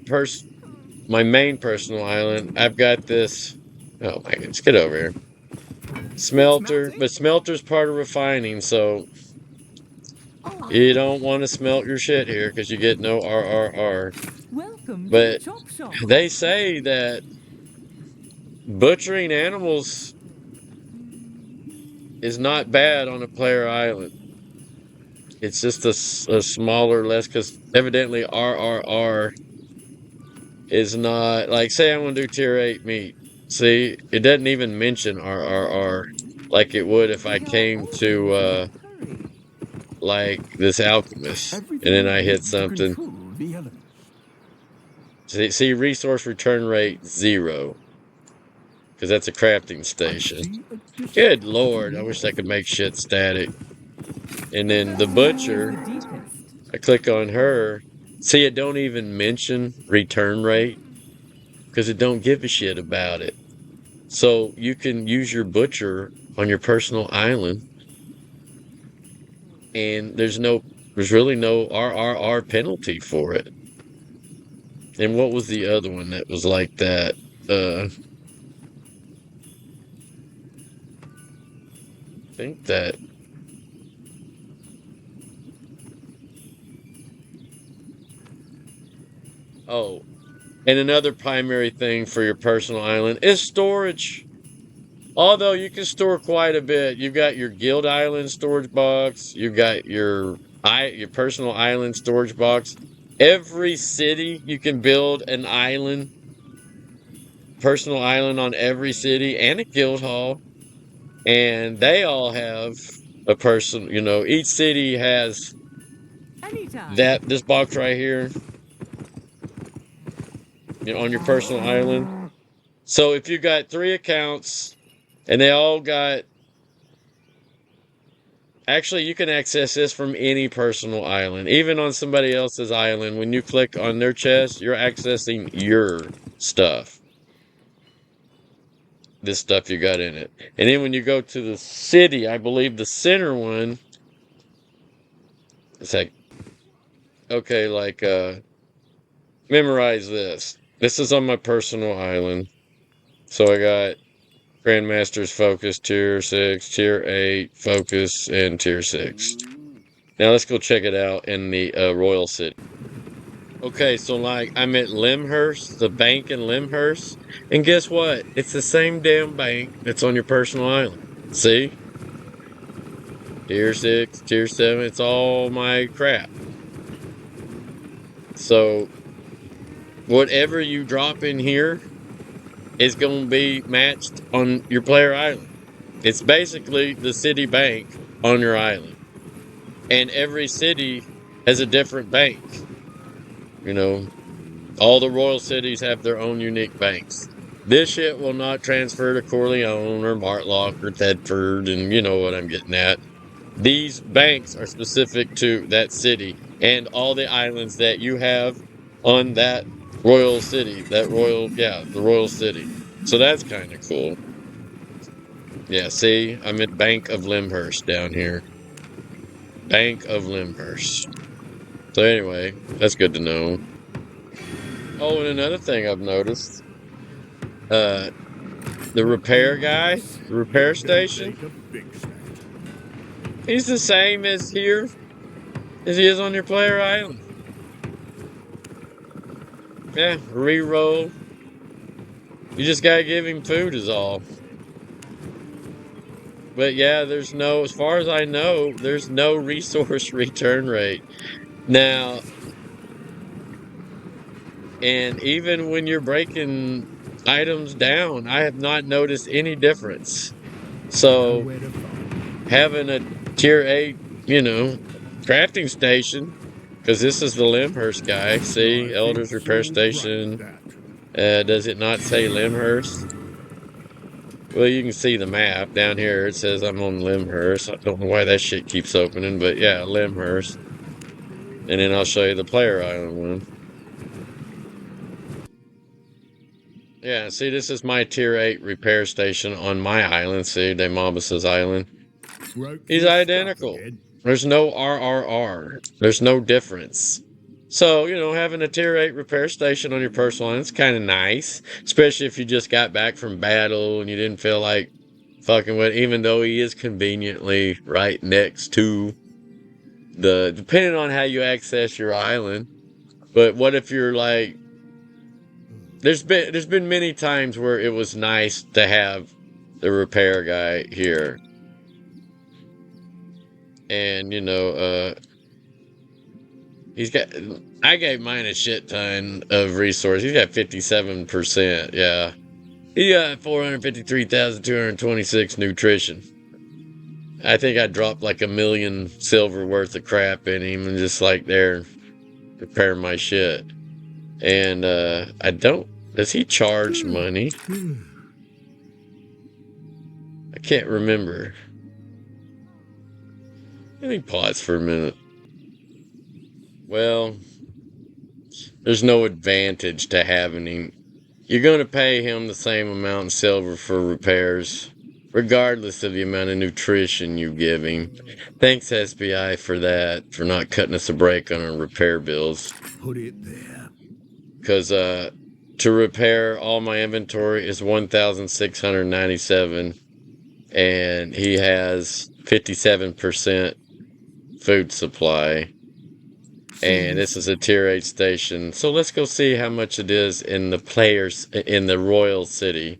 main personal island, I've got this. Oh my goodness, get over here. Smelter, but smelter's part of refining, so you don't want to smelt your shit here because you get no RRR. Welcome to the But chop shop. they say that butchering animals is not bad on a player island. It's just a smaller, less, because evidently RRR is not, like, say I want to do tier 8 meat. See, it doesn't even mention RRR like it would if I You're came always to, in a hurry. like this alchemist, and then I hit something. See, resource return rate 0, because that's a crafting station. Good lord, I wish I could make shit static. And then the butcher, The deepest. I click on her. See, it don't even mention return rate because it don't give a shit about it. So you can use your butcher on your personal island, and there's really no RRR penalty for it. And what was the other one that was like that? I think that. Oh, and another primary thing for your personal island is storage. Although you can store quite a bit. You've got your guild island storage box. You've got your personal island storage box. Every city you can build an island, personal island on every city, and a guild hall, and they all have a person. Each city has Anytime. this box right here, on your personal island. So if you got 3 accounts and they all got, actually, you can access this from any personal island, even on somebody else's island. When you click on their chest, you're accessing your stuff, this stuff you got in it. And then when you go to the city, I believe the center one, it's like, okay, like, memorize this. This is on my personal island. So I got Grandmaster's Focus, Tier 6, Tier 8, Focus, and Tier 6. Now let's go check it out in the Royal City. Okay, so like I'm at Limhurst, the bank in Limhurst, and guess what? It's the same damn bank that's on your personal island. See? Tier 6, Tier 7, it's all my crap. So whatever you drop in here is going to be matched on your player island. It's basically the city bank on your island. And every city has a different bank. You know, all the royal cities have their own unique banks. This shit will not transfer to Corleone or Martlock or Thetford, and you know what I'm getting at. These banks are specific to that city and all the islands that you have on that royal city. The royal city. So that's kind of cool. Yeah, see, I'm at Bank of Limhurst down here. Bank of Limhurst. So anyway, that's good to know. Oh, and another thing I've noticed, uh, the repair guy, the repair station, he's the same as here as he is on your player island. Yeah, re-roll. You just gotta give him food is all. But yeah, as far as I know, there's no resource return rate. Now, and even when you're breaking items down, I have not noticed any difference. So having a tier 8, crafting station, because this is the Limhurst guy. See, Elders Repair Station. Does it not say Limhurst? Well, you can see the map down here. It says I'm on Limhurst. I don't know why that shit keeps opening, but yeah, Limhurst. And then I'll show you the player island one. Yeah, see, this is my tier 8 repair station on my island. See, Demobus's island. Broke He's your stuff identical. again. There's no RRR. There's no difference. So, having a tier 8 repair station on your personal line is kind of nice. Especially if you just got back from battle and you didn't feel like fucking with, even though he is conveniently right next to depending on how you access your island. But what if you're like, there's been many times where it was nice to have the repair guy here. And, I gave mine a shit ton of resources. He's got 57%. Yeah. He got 453,226 nutrition. I think I dropped like 1,000,000 silver worth of crap in him and just like there, repair my shit. And, does he charge money? I can't remember. Let me pause for a minute. Well, there's no advantage to having him. You're going to pay him the same amount in silver for repairs, regardless of the amount of nutrition you give him. Thanks, SBI, for that, for not cutting us a break on our repair bills. Put it there. Because to repair all my inventory is 1,697, and he has 57% food supply. And this is a tier 8 station. So let's go see how much it is in the Royal City.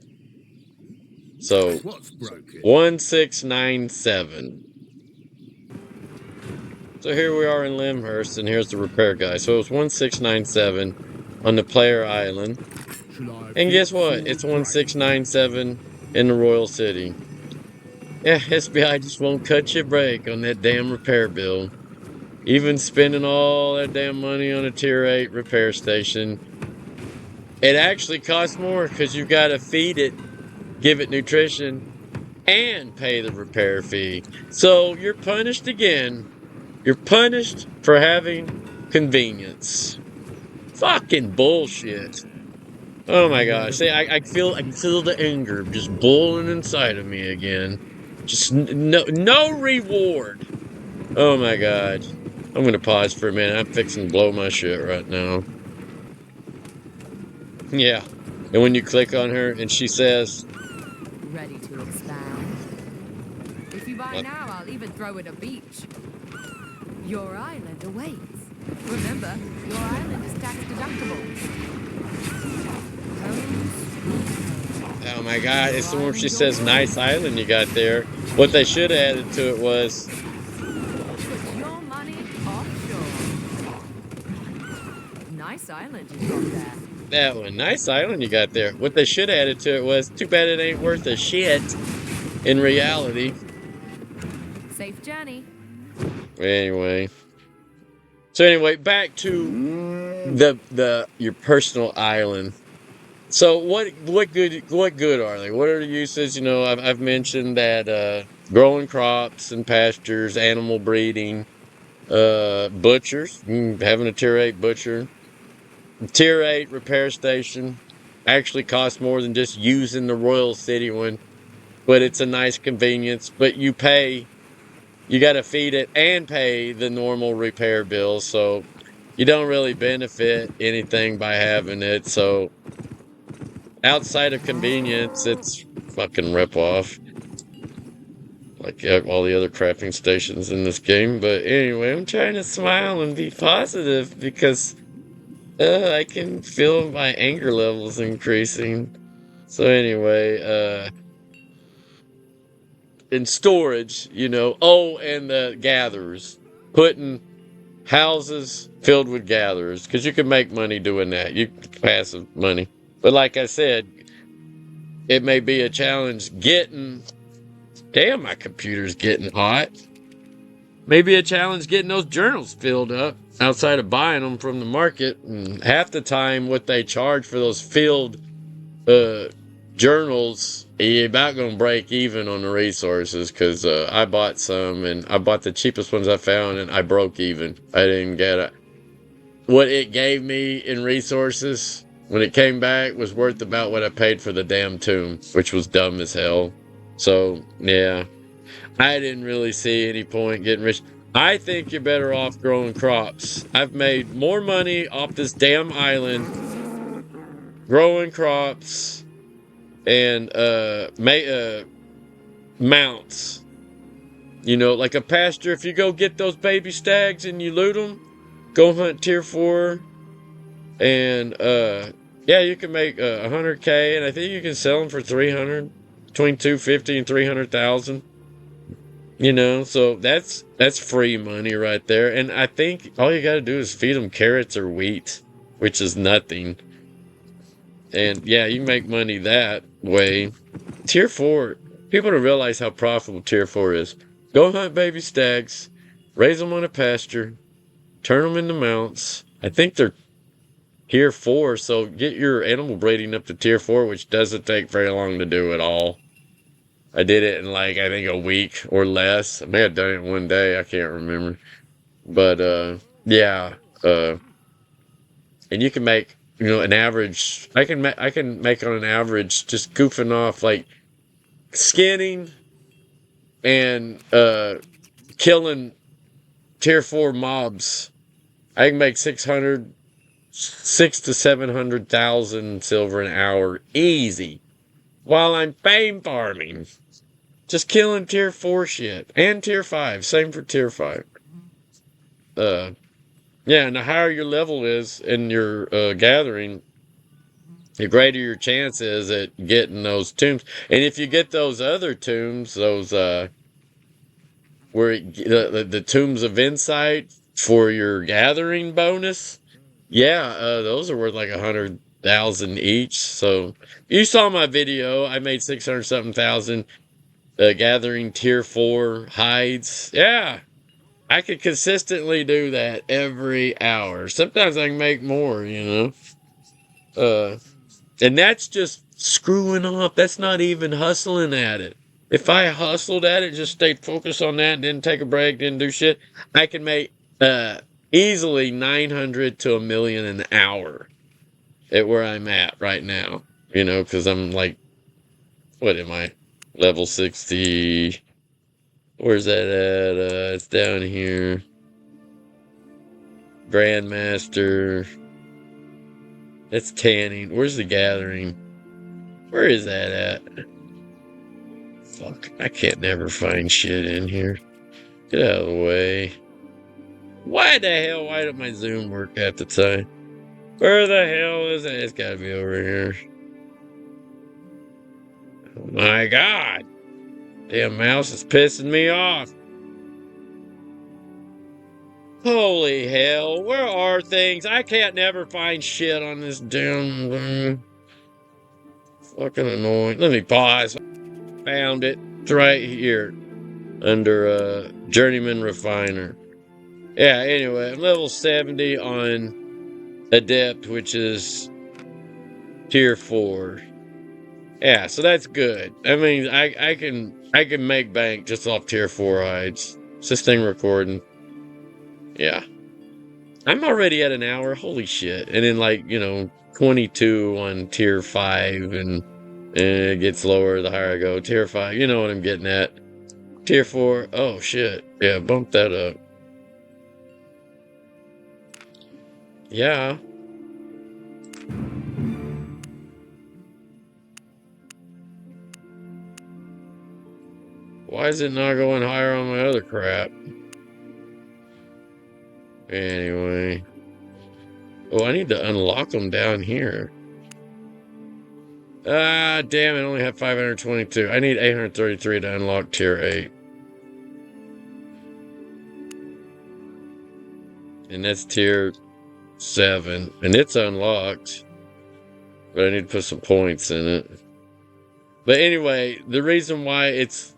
So, What's broken? 1,697. So here we are in Limhurst, and here's the repair guy. So it was 1,697 on the player island. And guess what? It's 1,697 in the Royal City. Yeah, SBI just won't cut you a break on that damn repair bill. Even spending all that damn money on a tier 8 repair station, it actually costs more because you've got to feed it, give it nutrition, and pay the repair fee. So you're punished again. You're punished for having convenience. Fucking bullshit. Oh my gosh. See, I feel the anger just boiling inside of me again. Just no reward. Oh my god. I'm gonna pause for a minute. I'm fixing to blow my shit right now. Yeah. And when you click on her and she says, Ready to expand. If you buy What? now, I'll even throw in a beach. Your island awaits. Remember, your island is tax deductible. oh my god, it's the one where she says, nice island you got there. What they should have added to it was, Put your money offshore. Nice island you got there. that one, nice island you got there. What they should have added to it was, too bad it ain't worth a shit in reality. Safe journey. Anyway. So anyway, back to your personal island. So what good are they? What are the uses? I've mentioned that growing crops and pastures, animal breeding, butchers, having a tier 8 butcher, tier 8 repair station actually costs more than just using the Royal City one, but it's a nice convenience. But you got to feed it and pay the normal repair bill, so you don't really benefit anything by having it. So outside of convenience, it's fucking rip-off. Like all the other crafting stations in this game. But anyway, I'm trying to smile and be positive because I can feel my anger levels increasing. So anyway, in storage, and the gatherers. Putting houses filled with gatherers, because you can make money doing that. You passive money. But like I said, it may be a challenge getting... Damn, my computer's getting hot. Maybe a challenge getting those journals filled up outside of buying them from the market. And half the time, what they charge for those filled journals, you're about going to break even on the resources, because I bought some, and I bought the cheapest ones I found, and I broke even. I didn't get it. What it gave me in resources when it came back, was worth about what I paid for the damn tomb, which was dumb as hell. So, yeah, I didn't really see any point getting rich. I think you're better off growing crops. I've made more money off this damn island growing crops and mounts. You know, like a pasture. If you go get those baby stags and you loot them, go hunt tier 4, and yeah, you can make 100K, and I think you can sell them for 300, between 250 and 300,000. You know, so that's free money right there. And I think all you got to do is feed them carrots or wheat, which is nothing. And yeah, you make money that way. Tier 4, people don't realize how profitable Tier 4 is. Go hunt baby stags, raise them on a pasture, turn them into mounts. I think they're Tier 4, so get your animal breeding up to Tier 4, which doesn't take very long to do at all. I did it in like, I think a week or less. I may have done it in one day, I can't remember. But yeah, and you can make, you know, an average. I can make on an average, just goofing off, like skinning and killing Tier 4 mobs. I can make 6 to 700,000 silver an hour easy while I'm fame farming. Just killing Tier 4 shit. And Tier 5. Same for Tier 5. Yeah, and the higher your level is in your gathering, the greater your chance is at getting those tombs. And if you get those other tombs, those the tombs of insight for your gathering bonus, yeah, those are worth like 100,000 each. So you saw my video. I made 600 something thousand gathering Tier 4 hides. Yeah, I could consistently do that every hour. Sometimes I can make more, you know. And that's just screwing off. That's not even hustling at it. If I hustled at it, just stayed focused on that, didn't take a break, didn't do shit, I can make easily 900 to a million an hour at where I'm at right now. You know, because I'm like, what am I? Level 60. Where's that at? It's down here. Grandmaster. That's tanning. Where's the gathering? Where is that at? Fuck, I can't never find shit in here. Get out of the way. Why don't my zoom work at the time? Where the hell is that? It's gotta be over here. Oh my god! Damn mouse is pissing me off. Holy hell, where are things? I can't never find shit on this damn thing. Fucking annoying. Let me pause. Found it. It's right here. Under Journeyman Refiner. Yeah, anyway, I'm level 70 on Adept, which is Tier 4. Yeah, so that's good. I mean, I can make bank just off Tier 4 hides. Is this thing recording? Yeah. I'm already at an hour. Holy shit. And then, like, you know, 22 on Tier 5, and it gets lower the higher I go. Tier 5, you know what I'm getting at. Tier 4, oh shit. Yeah, bump that up. Yeah. Why is it not going higher on my other crap? Anyway. Oh, I need to unlock them down here. Ah, damn, I only have 522. I need 833 to unlock Tier 8. And that's Tier 7. And it's unlocked. But I need to put some points in it. But anyway, the reason why it's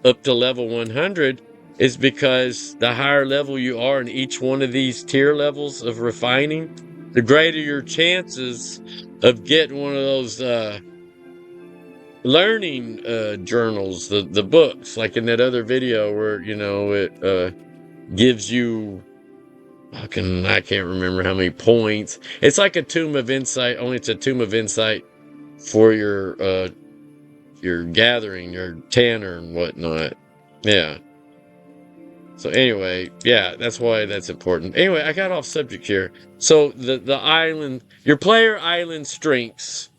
up to level 100 is because the higher level you are in each one of these tier levels of refining, the greater your chances of getting one of those learning journals, the books, like in that other video where, you know, it gives you I can't remember how many points. It's like a Tomb of Insight, only it's a Tomb of Insight for your gathering, your tanner and whatnot. Yeah. So anyway, yeah, that's why that's important. Anyway, I got off subject here. So the island, your player island strengths,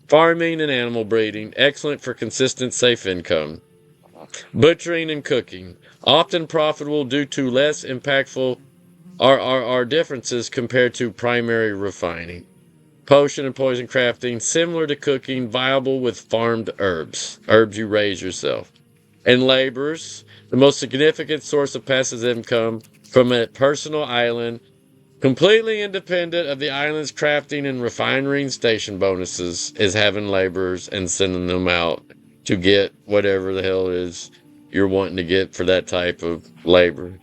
farming and animal breeding, excellent for consistent safe income. Butchering and cooking, often profitable due to less impactful are differences compared to primary refining. Potion and poison crafting, similar to cooking, viable with farmed herbs you raise yourself. And laborers, the most significant source of passive income from a personal island, completely independent of the island's crafting and refinery station bonuses, is having laborers and sending them out to get whatever the hell it is you're wanting to get for that type of labor.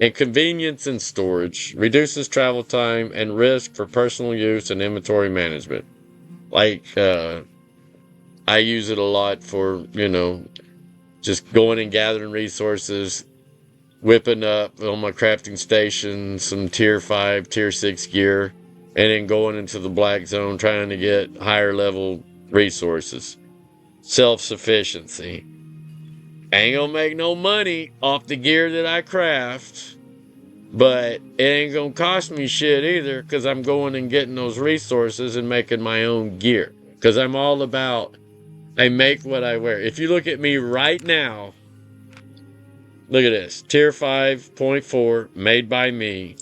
And convenience and storage reduces travel time and risk for personal use and inventory management. Like, I use it a lot for, just going and gathering resources, whipping up on my crafting station some tier 5, tier 6 gear, and then going into the black zone trying to get higher level resources. Self-sufficiency. I ain't gonna make no money off the gear that I craft, but it ain't gonna cost me shit either because I'm going and getting those resources and making my own gear. Because I'm all about, I make what I wear. If you look at me right now, look at this. Tier 5.4, made by me.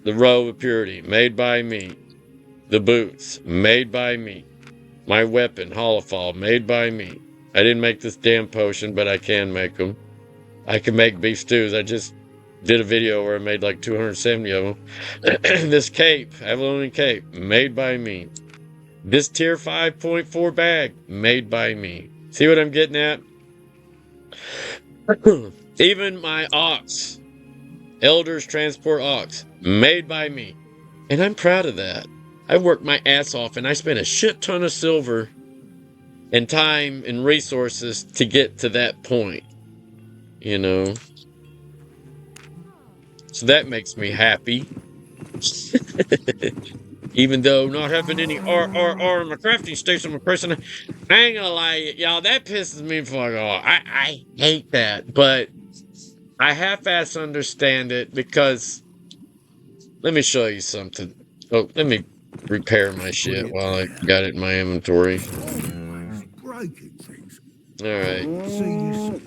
The robe of purity, made by me. The boots, made by me. My weapon, Holofall, made by me. I didn't make this damn potion, but I can make them. I can make beef stews. I just did a video where I made like 270 of them. This cape, Avalonian cape, made by me. This tier 5.4 bag, made by me. See what I'm getting at? Even my ox, Elder's Transport Ox, made by me. And I'm proud of that. I worked my ass off and I spent a shit ton of silver and time and resources to get to that point. So that makes me happy. Even though not having any RRR in my crafting station, my person, I ain't gonna lie, y'all, that pisses me fuck off. I hate that, but I half-ass understand it because let me show you something. Oh, let me repair my shit while I got it in my inventory. Breaking things. All right. See you soon.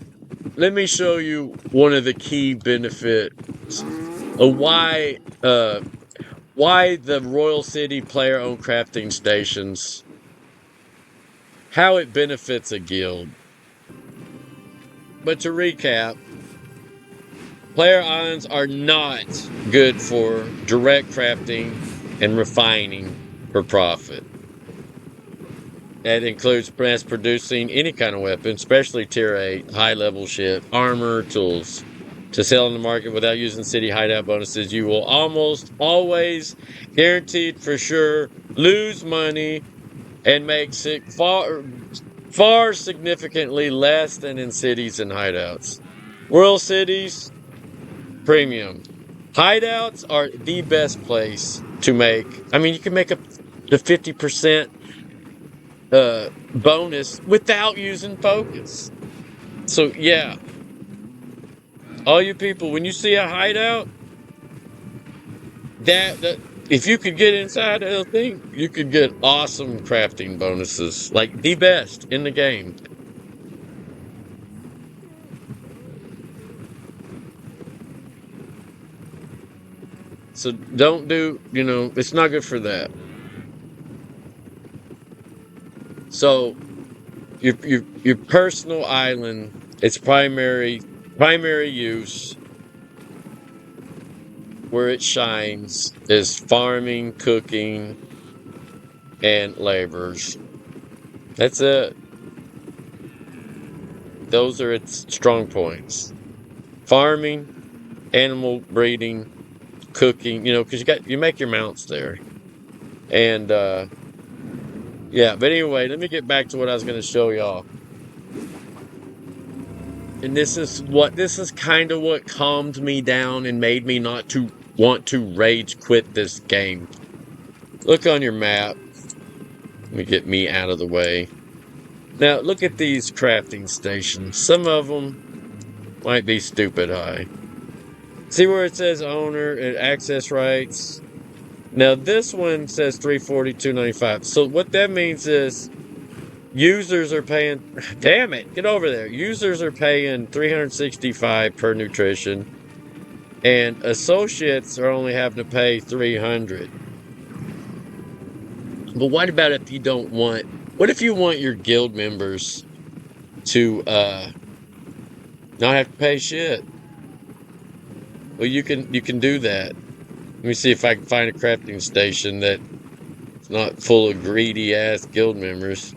Let me show you one of the key benefits of why the Royal City player-owned crafting stations, how it benefits a guild. But to recap, player islands are not good for direct crafting and refining for profit. That includes mass producing any kind of weapon, especially tier 8, high level shit, armor, tools. To sell in the market without using city hideout bonuses, you will almost always, guaranteed for sure, lose money and make far significantly less than in cities and hideouts. Rural cities, premium. Hideouts are the best place to make. I mean, you can make up to 50% bonus without using focus. So yeah, all you people, when you see a hideout, that if you could get inside the thing, you could get awesome crafting bonuses, like the best in the game. So don't do, it's not good for that. So your personal island, its primary use, where it shines, is farming, cooking, and laborers. That's it. Those are its strong points. Farming, animal breeding, cooking, because you make your mounts there. And yeah, but anyway, let me get back to what I was going to show y'all. And this is kind of what calmed me down and made me not to want to rage quit this game. Look on your map. Let me get me out of the way. Now, look at these crafting stations. Some of them might be stupid high. See where it says owner and access rights? Now, this one says 342.95. So, what that means is users are paying, damn it, get over there. Users are paying 365 per nutrition, and associates are only having to pay 300. But what about if you don't want, what if you want your guild members to not have to pay shit? Well, you can do that. Let me see if I can find a crafting station that's not full of greedy ass guild members.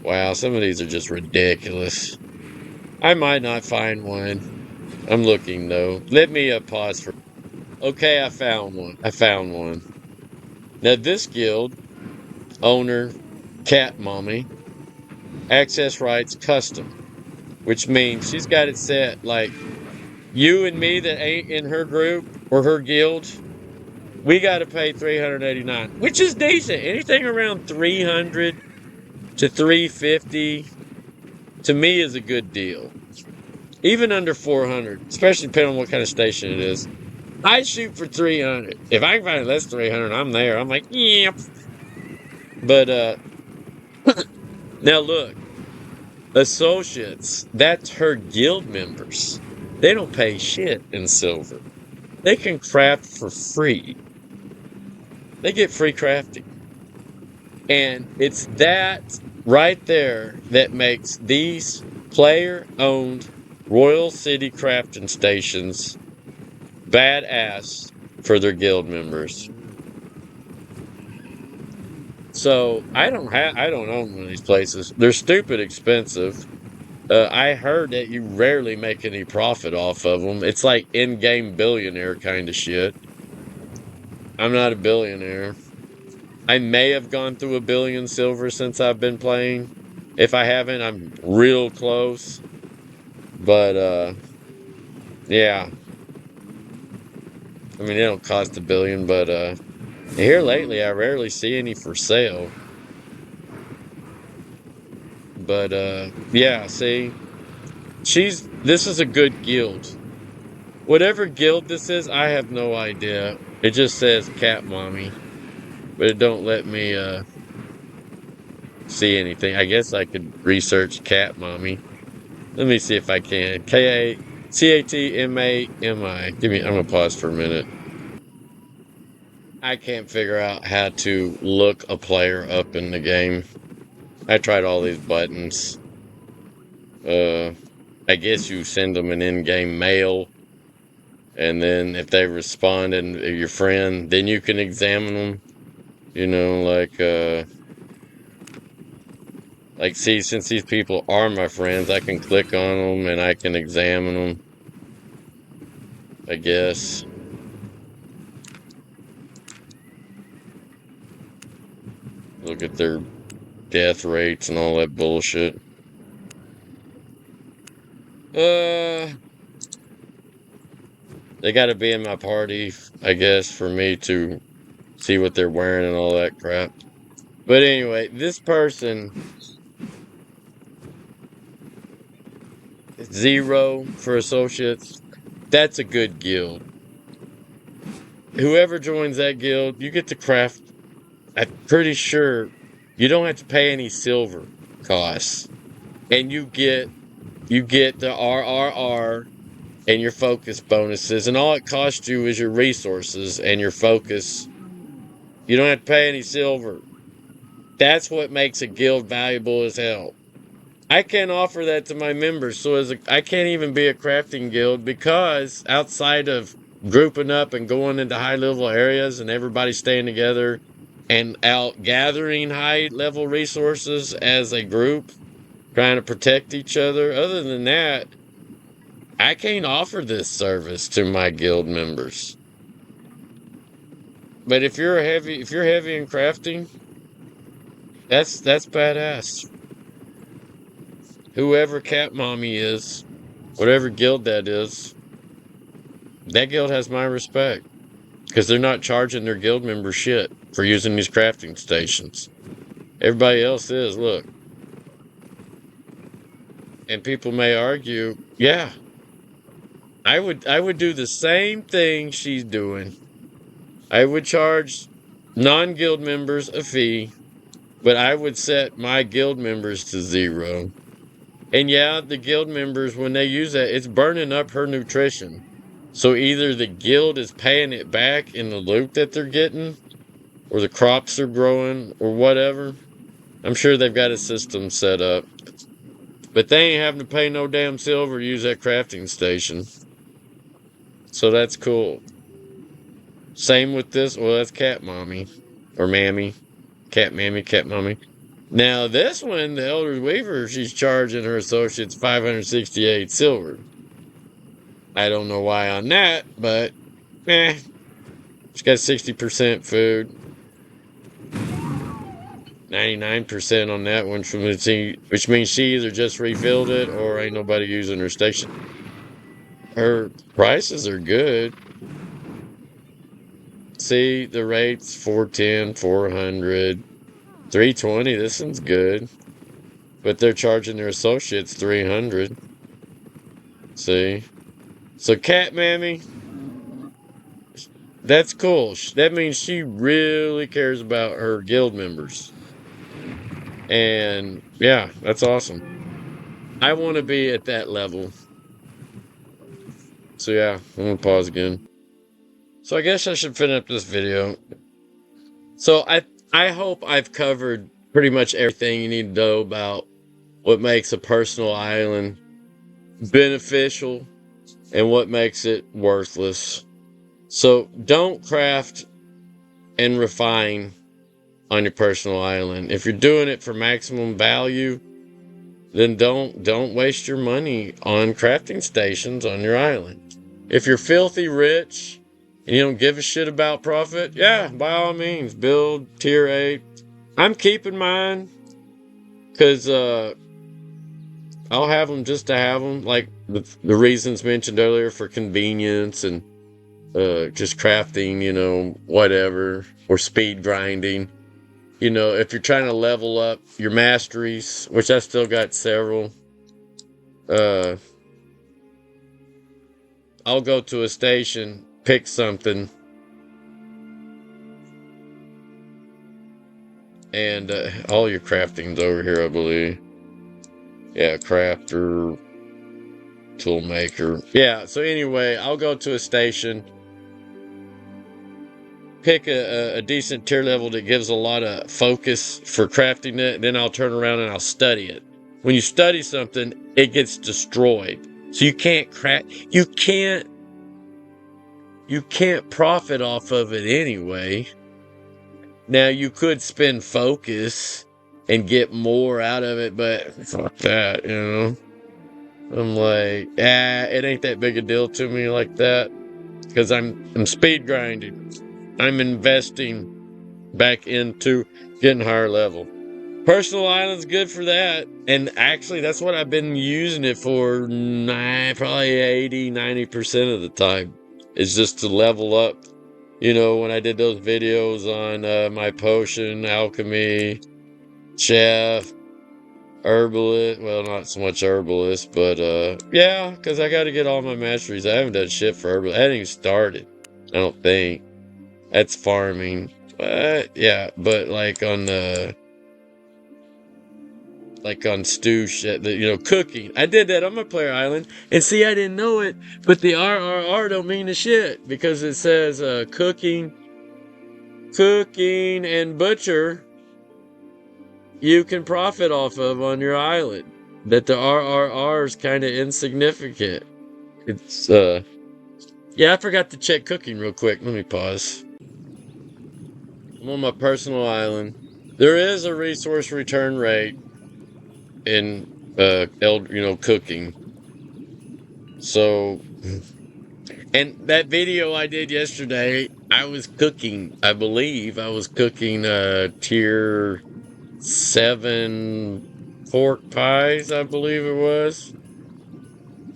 Wow, some of these are just ridiculous. I might not find one. I'm looking though. Let me pause for. Okay, I found one. I found one. Now this guild owner, Cat Mommy, access rights custom, which means she's got it set like you and me that ain't in her group or her guild. We got to pay 389, which is decent. Anything around 300 to 350 to me is a good deal. Even under 400, especially depending on what kind of station it is. I shoot for 300. If I can find less 300, I'm there. I'm like, yep. But now look, associates, that's her guild members. They don't pay shit in silver. They can craft for free. They get free crafting. And it's that right there that makes these player-owned Royal City crafting stations badass for their guild members. So I don't own one of these places. They're stupid expensive. I heard that you rarely make any profit off of them. It's like in-game billionaire kind of shit. I'm not a billionaire. I may have gone through 1 billion silver since I've been playing. If I haven't, I'm real close. But yeah. I mean, it don't cost 1 billion, but here lately I rarely see any for sale. But yeah, see, this is a good guild. Whatever guild this is, I have no idea. It just says Cat Mommy, but it don't let me see anything. I guess I could research Cat Mommy. Let me see if I can. Katmami. Give me. I'm gonna pause for a minute. I can't figure out how to look a player up in the game. I tried all these buttons. I guess you send them an in-game mail, and then if they respond and your friend, then you can examine them. You know, like see, since these people are my friends, I can click on them and I can examine them. I guess. Look at their death rates and all that bullshit. They gotta be in my party, I guess, for me to see what they're wearing and all that crap. But anyway, this person, 0 for associates, that's a good guild. Whoever joins that guild, you get to craft. I'm pretty sure you don't have to pay any silver costs, and you get the RRR and your focus bonuses, and all it costs you is your resources and your focus. You don't have to pay any silver. That's what makes a guild valuable as hell. I can't offer that to my members, so I can't even be a crafting guild because outside of grouping up and going into high level areas and everybody staying together and out gathering high level resources as a group, trying to protect each other, other than that, I can't offer this service to my guild members. But if you're heavy in crafting, that's badass. whoever Cat Mommy is, whatever guild that is, that guild has my respect. Because they're not charging their guild members shit for using these crafting stations. Everybody else is, look. And people may argue, yeah, I would do the same thing she's doing. I would charge non-guild members a fee, but I would set my guild members to 0. And yeah, the guild members, when they use that, it's burning up her nutrition. So either the guild is paying it back in the loot that they're getting, or the crops are growing, or whatever. I'm sure they've got a system set up. But they ain't having to pay no damn silver to use that crafting station. So that's cool. Same with this. Well, that's Cat Mommy. Or Mammy. Cat Mammy, Cat Mommy. Now, this one, the Elder Weaver, she's charging her associates 568 silver. I don't know why on that, but she's got 60% food. 99% on that one, which means she either just refilled it or ain't nobody using her station. Her prices are good. See, the rates 410, 400, 320. This one's good. But they're charging their associates 300. See? So Cat Mammy, that's cool. That means she really cares about her guild members. And yeah, that's awesome. I want to be at that level. So yeah, I'm gonna pause again. So I guess I should finish up this video. So I hope I've covered pretty much everything you need to know about what makes a personal island beneficial and what makes it worthless. So don't craft and refine on your personal island. If you're doing it for maximum value, then don't waste your money on crafting stations on your island. If you're filthy rich and you don't give a shit about profit, yeah, by all means, build tier 8. I'm keeping mine because I'll have them just to have them, like the reasons mentioned earlier, for convenience and just crafting, whatever, or speed grinding. If you're trying to level up your masteries, which I still got several, I'll go to a station, pick something, and all your crafting's over here, I believe. Yeah, crafter, tool maker. Yeah, so anyway, I'll go to a station, pick a decent tier level that gives a lot of focus for crafting it, and then I'll turn around and I'll study it. When you study something, it gets destroyed. So you can't profit off of it anyway. Now you could spend focus and get more out of it, but fuck that, I'm like, it ain't that big a deal to me like that, because I'm speed grinding. I'm investing back into getting higher level. Personal island's good for that, and actually that's what I've been using it for probably 80-90% of the time, is just to level up. When I did those videos on my potion, alchemy, chef, herbalist, well, not so much herbalist, but yeah, because I got to get all my masteries. I haven't done shit for herbalist. I haven't even started, I don't think. That's farming. But yeah, but like on stew shit, cooking. I did that on my player island, and see, I didn't know it, but the RRR don't mean a shit, because it says cooking and butcher you can profit off of on your island. That the RRR is kind of insignificant. It's yeah, I forgot to check cooking real quick. Let me pause. I'm on my personal island. There is a resource return rate in cooking. So, and that video I did yesterday, I was cooking. I believe I was cooking tier 7 pork pies, I believe it was.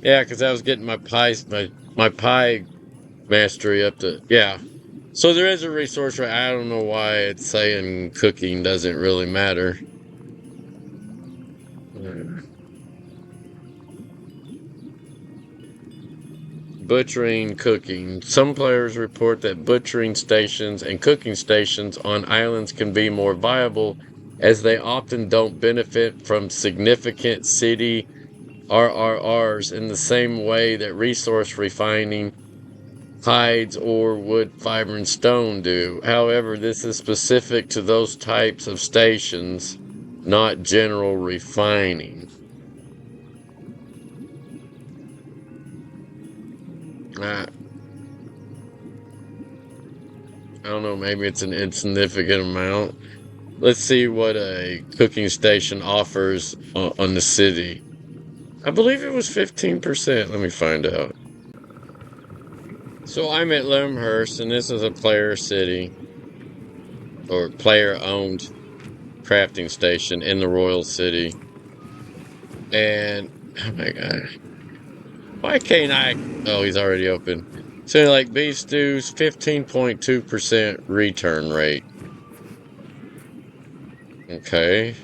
Yeah, because I was getting my pies, my pie mastery up to, yeah. So there is a resource, right? I don't know why it's saying cooking doesn't really matter. Butchering, cooking. Some players report that butchering stations and cooking stations on islands can be more viable as they often don't benefit from significant city RRRs in the same way that resource refining hides or wood, fiber, and stone do. However, this is specific to those types of stations, not general refining. I don't know, maybe it's an insignificant amount. Let's see what a cooking station offers on the city. I believe it was 15%. Let me find out. So I'm at Lemhurst, and this is a player city or player owned crafting station in the Royal City. And oh my god, why can't I? Oh, he's already open. So like beef stews, 15.2% return rate. Okay.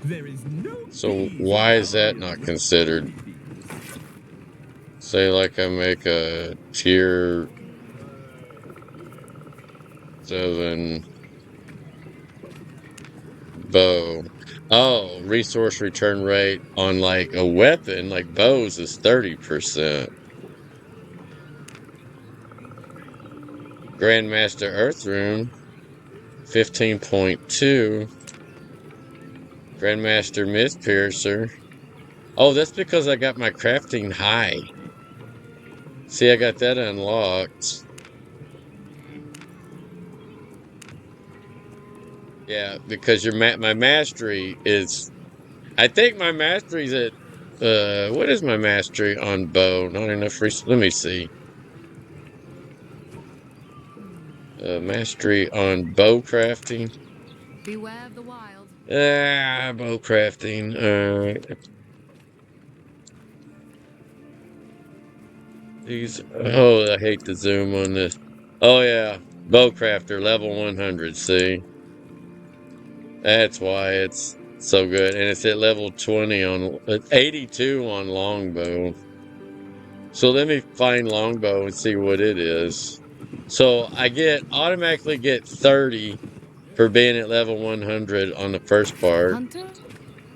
There is no So peas in why is that Albion not for considered? stupid idiots. Say like I make a tier 7 bow. Oh, resource return rate on like a weapon, like bows, is 30%. Grandmaster Earthroom, 15.2. Grandmaster Myth Piercer. Oh, that's because I got my crafting high. See, I got that unlocked. Yeah, because my mastery is. I think my mastery's at. What is my mastery on bow? Not enough. Let me see. Mastery on bow crafting. Beware of the wild. Bow crafting. These. Oh, I hate to zoom on this. Oh yeah, bow crafter level 100. See. That's why it's so good. And it's at level 20 on 82 on longbow. So let me find longbow and see what it is. So I automatically get 30 for being at level 100 on the first part. Hunter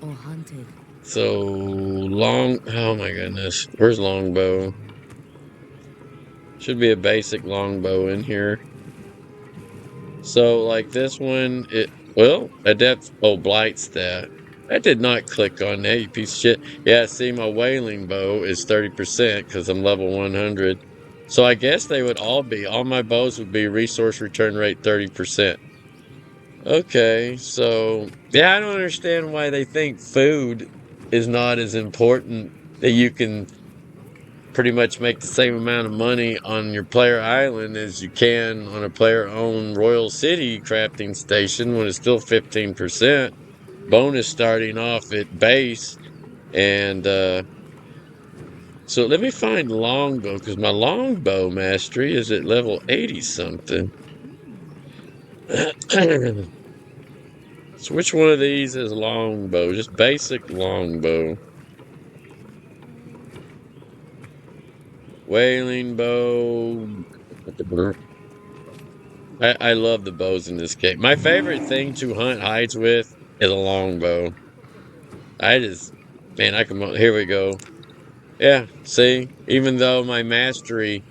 or hunted? So oh my goodness. Where's longbow? Should be a basic longbow in here. So like this one, adept, blight stat. I did not click on that, you piece of shit. Yeah, see, my whaling bow is 30% because I'm level 100. So I guess they would all my bows would be resource return rate 30%. Okay, so yeah, I don't understand why they think food is not as important, that you can pretty much make the same amount of money on your player island as you can on a player owned Royal City crafting station when it's still 15% bonus starting off at base. And so let me find longbow because my longbow mastery is at level 80 something. So which one of these is longbow? Just basic longbow. Whaling bow. I love the bows in this game. My favorite thing to hunt hides with is a longbow. I just, man, here we go. Yeah, see, even though my mastery,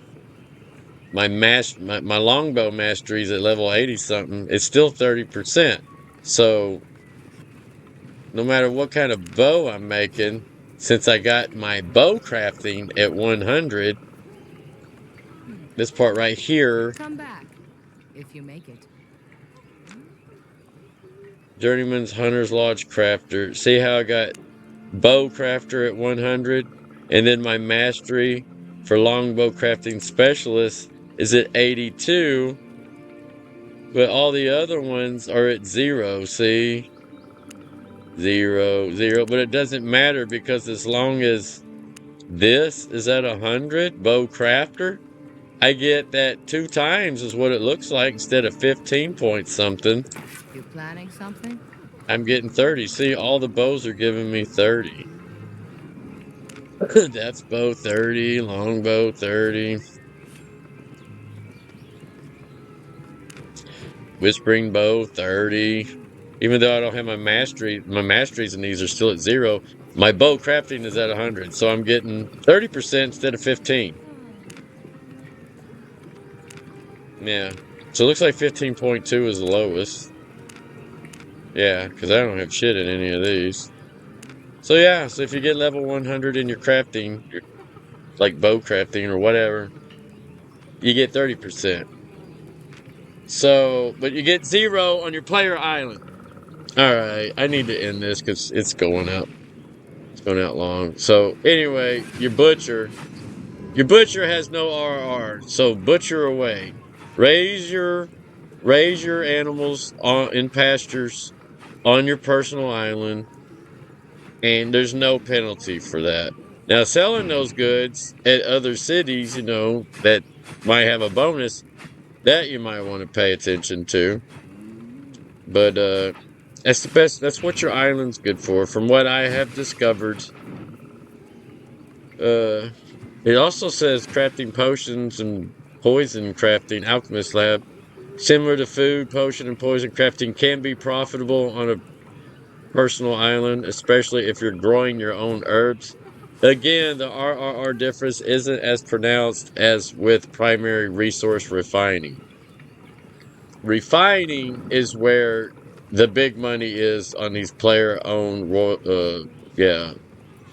my longbow mastery is at level 80 something, it's still 30%. So no matter what kind of bow I'm making, since I got my bow crafting at 100, this part right here, Come back if you make it. Journeyman's Hunter's Lodge Crafter. See how I got bow crafter at 100, and then my mastery for longbow crafting specialist is at 82, but all the other ones are at 0. See, 0, 0. But it doesn't matter because as long as this is at 100, bow crafter, I get that 2 times is what it looks like instead of 15 point something. You planning something? I'm getting 30. See, all the bows are giving me 30. That's bow 30, longbow 30, whispering bow 30. Even though I don't have my masteries in these are still at 0. My bow crafting is at 100, so I'm getting 30% instead of 15. Yeah. So it looks like 15.2 is the lowest. Yeah, because I don't have shit in any of these. So yeah, so if you get level 100 in your crafting, like bow crafting or whatever, you get 30%. So, but you get 0 on your player island. All right, I need to end this because it's going out. It's going out long. So anyway, your butcher has no RR, so butcher away. Raise your raise your animals in pastures on your personal island, and there's no penalty for that. Now, selling those goods at other cities, that might have a bonus that you might want to pay attention to. But that's the best. That's what your island's good for, from what I have discovered. Uh, it also says crafting potions and poison crafting, alchemist lab. Similar to food, potion, and poison crafting can be profitable on a personal island, especially if you're growing your own herbs. Again, the RRR difference isn't as pronounced as with primary resource refining. Refining is where the big money is on these player-owned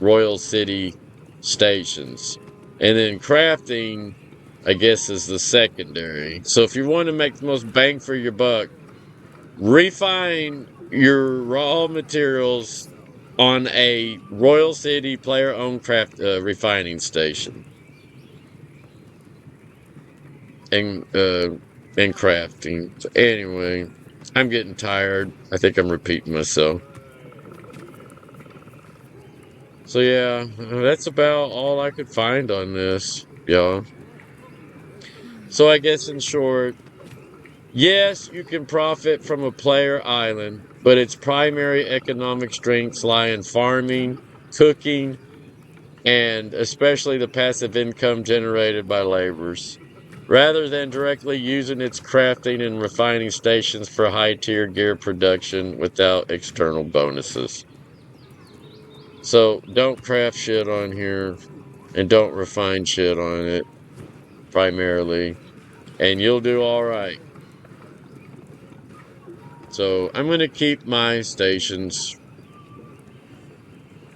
Royal City stations. And then crafting, I guess, is the secondary. So if you want to make the most bang for your buck, refine your raw materials on a Royal City player-owned craft refining station and crafting. So anyway, I'm getting tired. I think I'm repeating myself. So yeah, that's about all I could find on this, y'all. So I guess in short, yes, you can profit from a player island, but its primary economic strengths lie in farming, cooking, and especially the passive income generated by laborers, rather than directly using its crafting and refining stations for high-tier gear production without external bonuses. So don't craft shit on here and don't refine shit on it primarily, and you'll do all right. So I'm going to keep my stations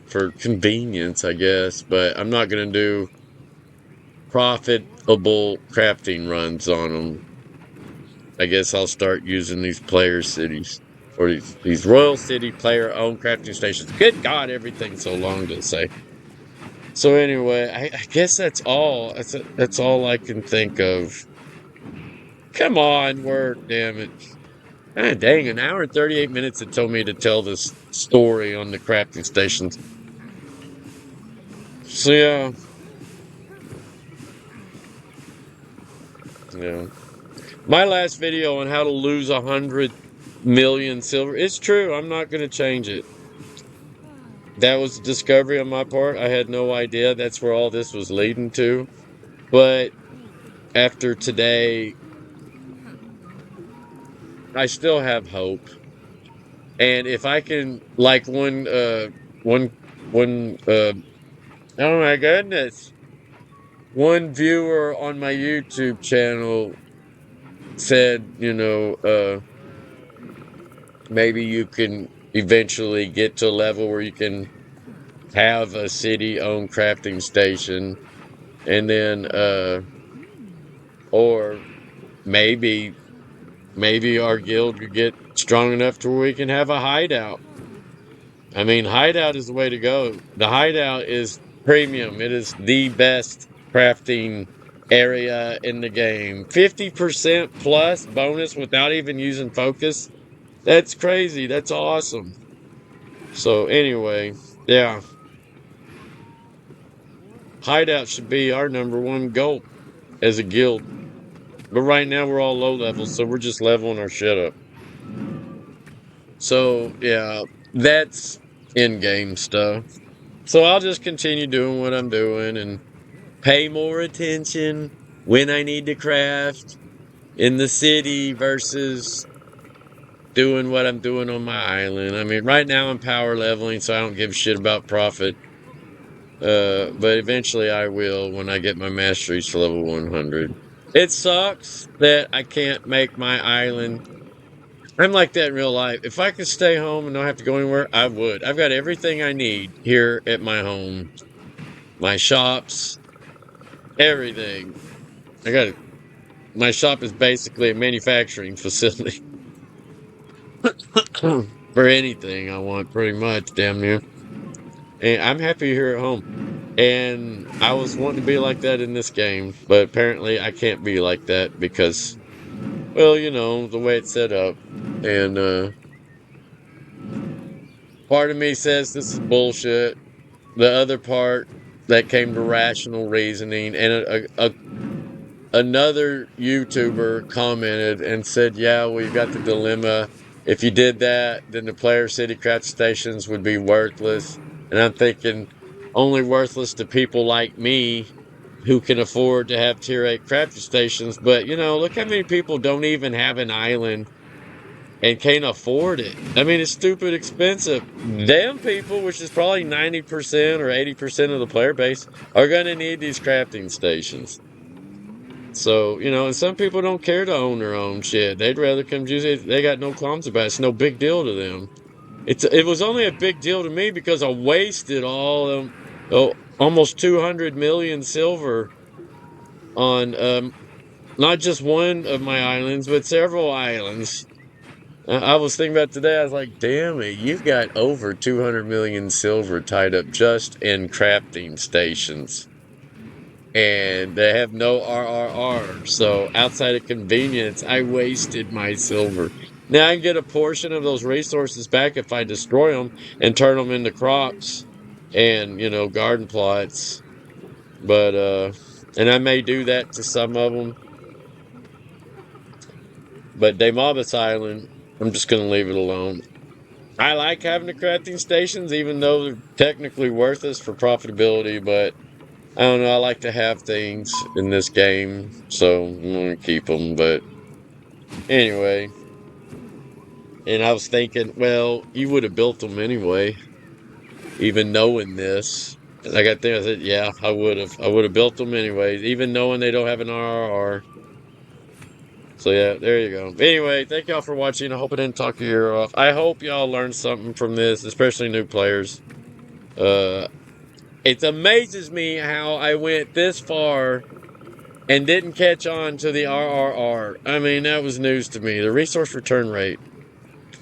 for convenience, I guess, but I'm not going to do profitable crafting runs on them. I guess I'll start using these player cities or these Royal City player owned crafting stations. Good God, everything's so long to say. So anyway, I guess that's all. That's all I can think of. Come on, work, damn it. Ah, dang, an hour and 38 minutes it told me to tell this story on the crafting stations. So yeah. My last video on how to lose 100 million silver. It's true. I'm not going to change it. That was a discovery on my part. I had no idea that's where all this was leading to. But after today, I still have hope. And if I can, like one, oh my goodness, one viewer on my YouTube channel said, maybe you can eventually get to a level where you can have a city-owned crafting station, and then, or maybe our guild could get strong enough to where we can have a hideout. I mean, hideout is the way to go. The hideout is premium. It is the best crafting area in the game. 50% plus bonus without even using focus. That's crazy. That's awesome. So anyway, yeah, hideout should be our number one goal as a guild. But right now we're all low levels, so we're just leveling our shit up. So yeah, that's in game stuff. So I'll just continue doing what I'm doing and pay more attention when I need to craft in the city versus doing what I'm doing on my island. I mean, right now I'm power leveling, so I don't give a shit about profit. But eventually I will when I get my masteries to level 100. It sucks that I can't make my island. I'm like that in real life. If I could stay home and not have to go anywhere, I would. I've got everything I need here at my home, my shops, everything. I got my shop is basically a manufacturing facility for anything I want, pretty much, damn near. And I'm happy here at home. And I was wanting to be like that in this game, but apparently I can't be like that because, well, the way it's set up. And part of me says this is bullshit. The other part that came to rational reasoning, and another YouTuber commented and said, "Yeah, we've got the dilemma. If you did that, then the player city craft stations would be worthless." And I'm thinking, only worthless to people like me who can afford to have tier 8 crafting stations. But look how many people don't even have an island and can't afford it. I mean, it's stupid expensive. Them people, which is probably 90% or 80% of the player base, are going to need these crafting stations. So, and some people don't care to own their own shit. They'd rather come use it. They got no qualms about it. It's no big deal to them. It was only a big deal to me because I wasted almost 200 million silver on not just one of my islands, but several islands. I was thinking about today. I was like, damn it, you've got over 200 million silver tied up just in crafting stations. And they have no RRR. So outside of convenience, I wasted my silver. Now I can get a portion of those resources back if I destroy them and turn them into crops and, garden plots. But, and I may do that to some of them. But Demobus Island, I'm just going to leave it alone. I like having the crafting stations, even though they're technically worthless for profitability, but I don't know. I like to have things in this game, so I'm going to keep them. But anyway, and I was thinking, well, you would have built them anyway, even knowing this. And I got there, I said, yeah, I would have. I would have built them anyway, even knowing they don't have an RRR. So yeah, there you go. Anyway, thank y'all for watching. I hope I didn't talk your ear off. I hope y'all learned something from this, especially new players. Uh, it amazes me how I went this far and didn't catch on to the RRR. I mean, that was news to me. The resource return rate.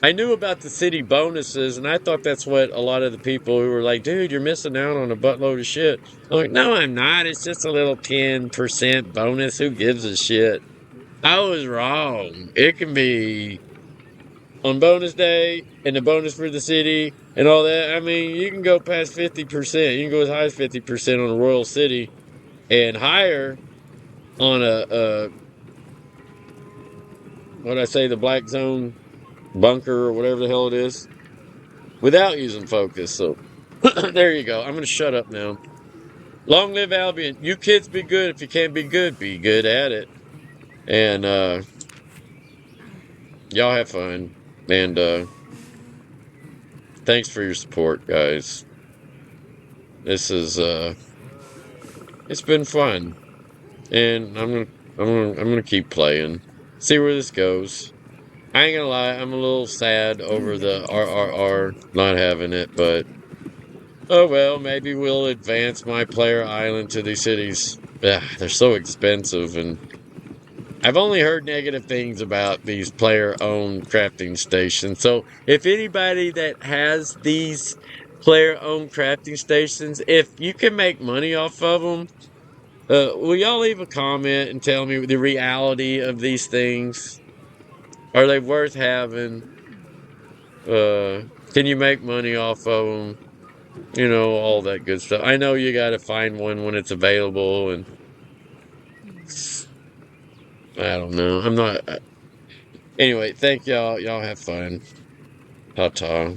I knew about the city bonuses, and I thought that's what a lot of the people who were like, dude, you're missing out on a buttload of shit. I'm like, no, I'm not. It's just a little 10% bonus. Who gives a shit? I was wrong. It can be on bonus day and the bonus for the city and all that. I mean, you can go past 50%. You can go as high as 50% on a Royal City and higher on what I say, the Black Zone bunker or whatever the hell it is without using focus. So there you go. I'm going to shut up now. Long live Albion. You kids be good. If you can't be good at it. And y'all have fun. And thanks for your support, guys. This is it's been fun. And I'm gonna keep playing. See where this goes. I ain't gonna lie, I'm a little sad over the RRR not having it, but oh well, maybe we'll advance my player island to these cities. They're so expensive, and I've only heard negative things about these player-owned crafting stations. So if anybody that has these player-owned crafting stations, if you can make money off of them, will y'all leave a comment and tell me the reality of these things? Are they worth having? Can you make money off of them? You know, all that good stuff. I know you got to find one when it's available, and I don't know. I'm not. Anyway, thank y'all. Y'all have fun. Ta ta.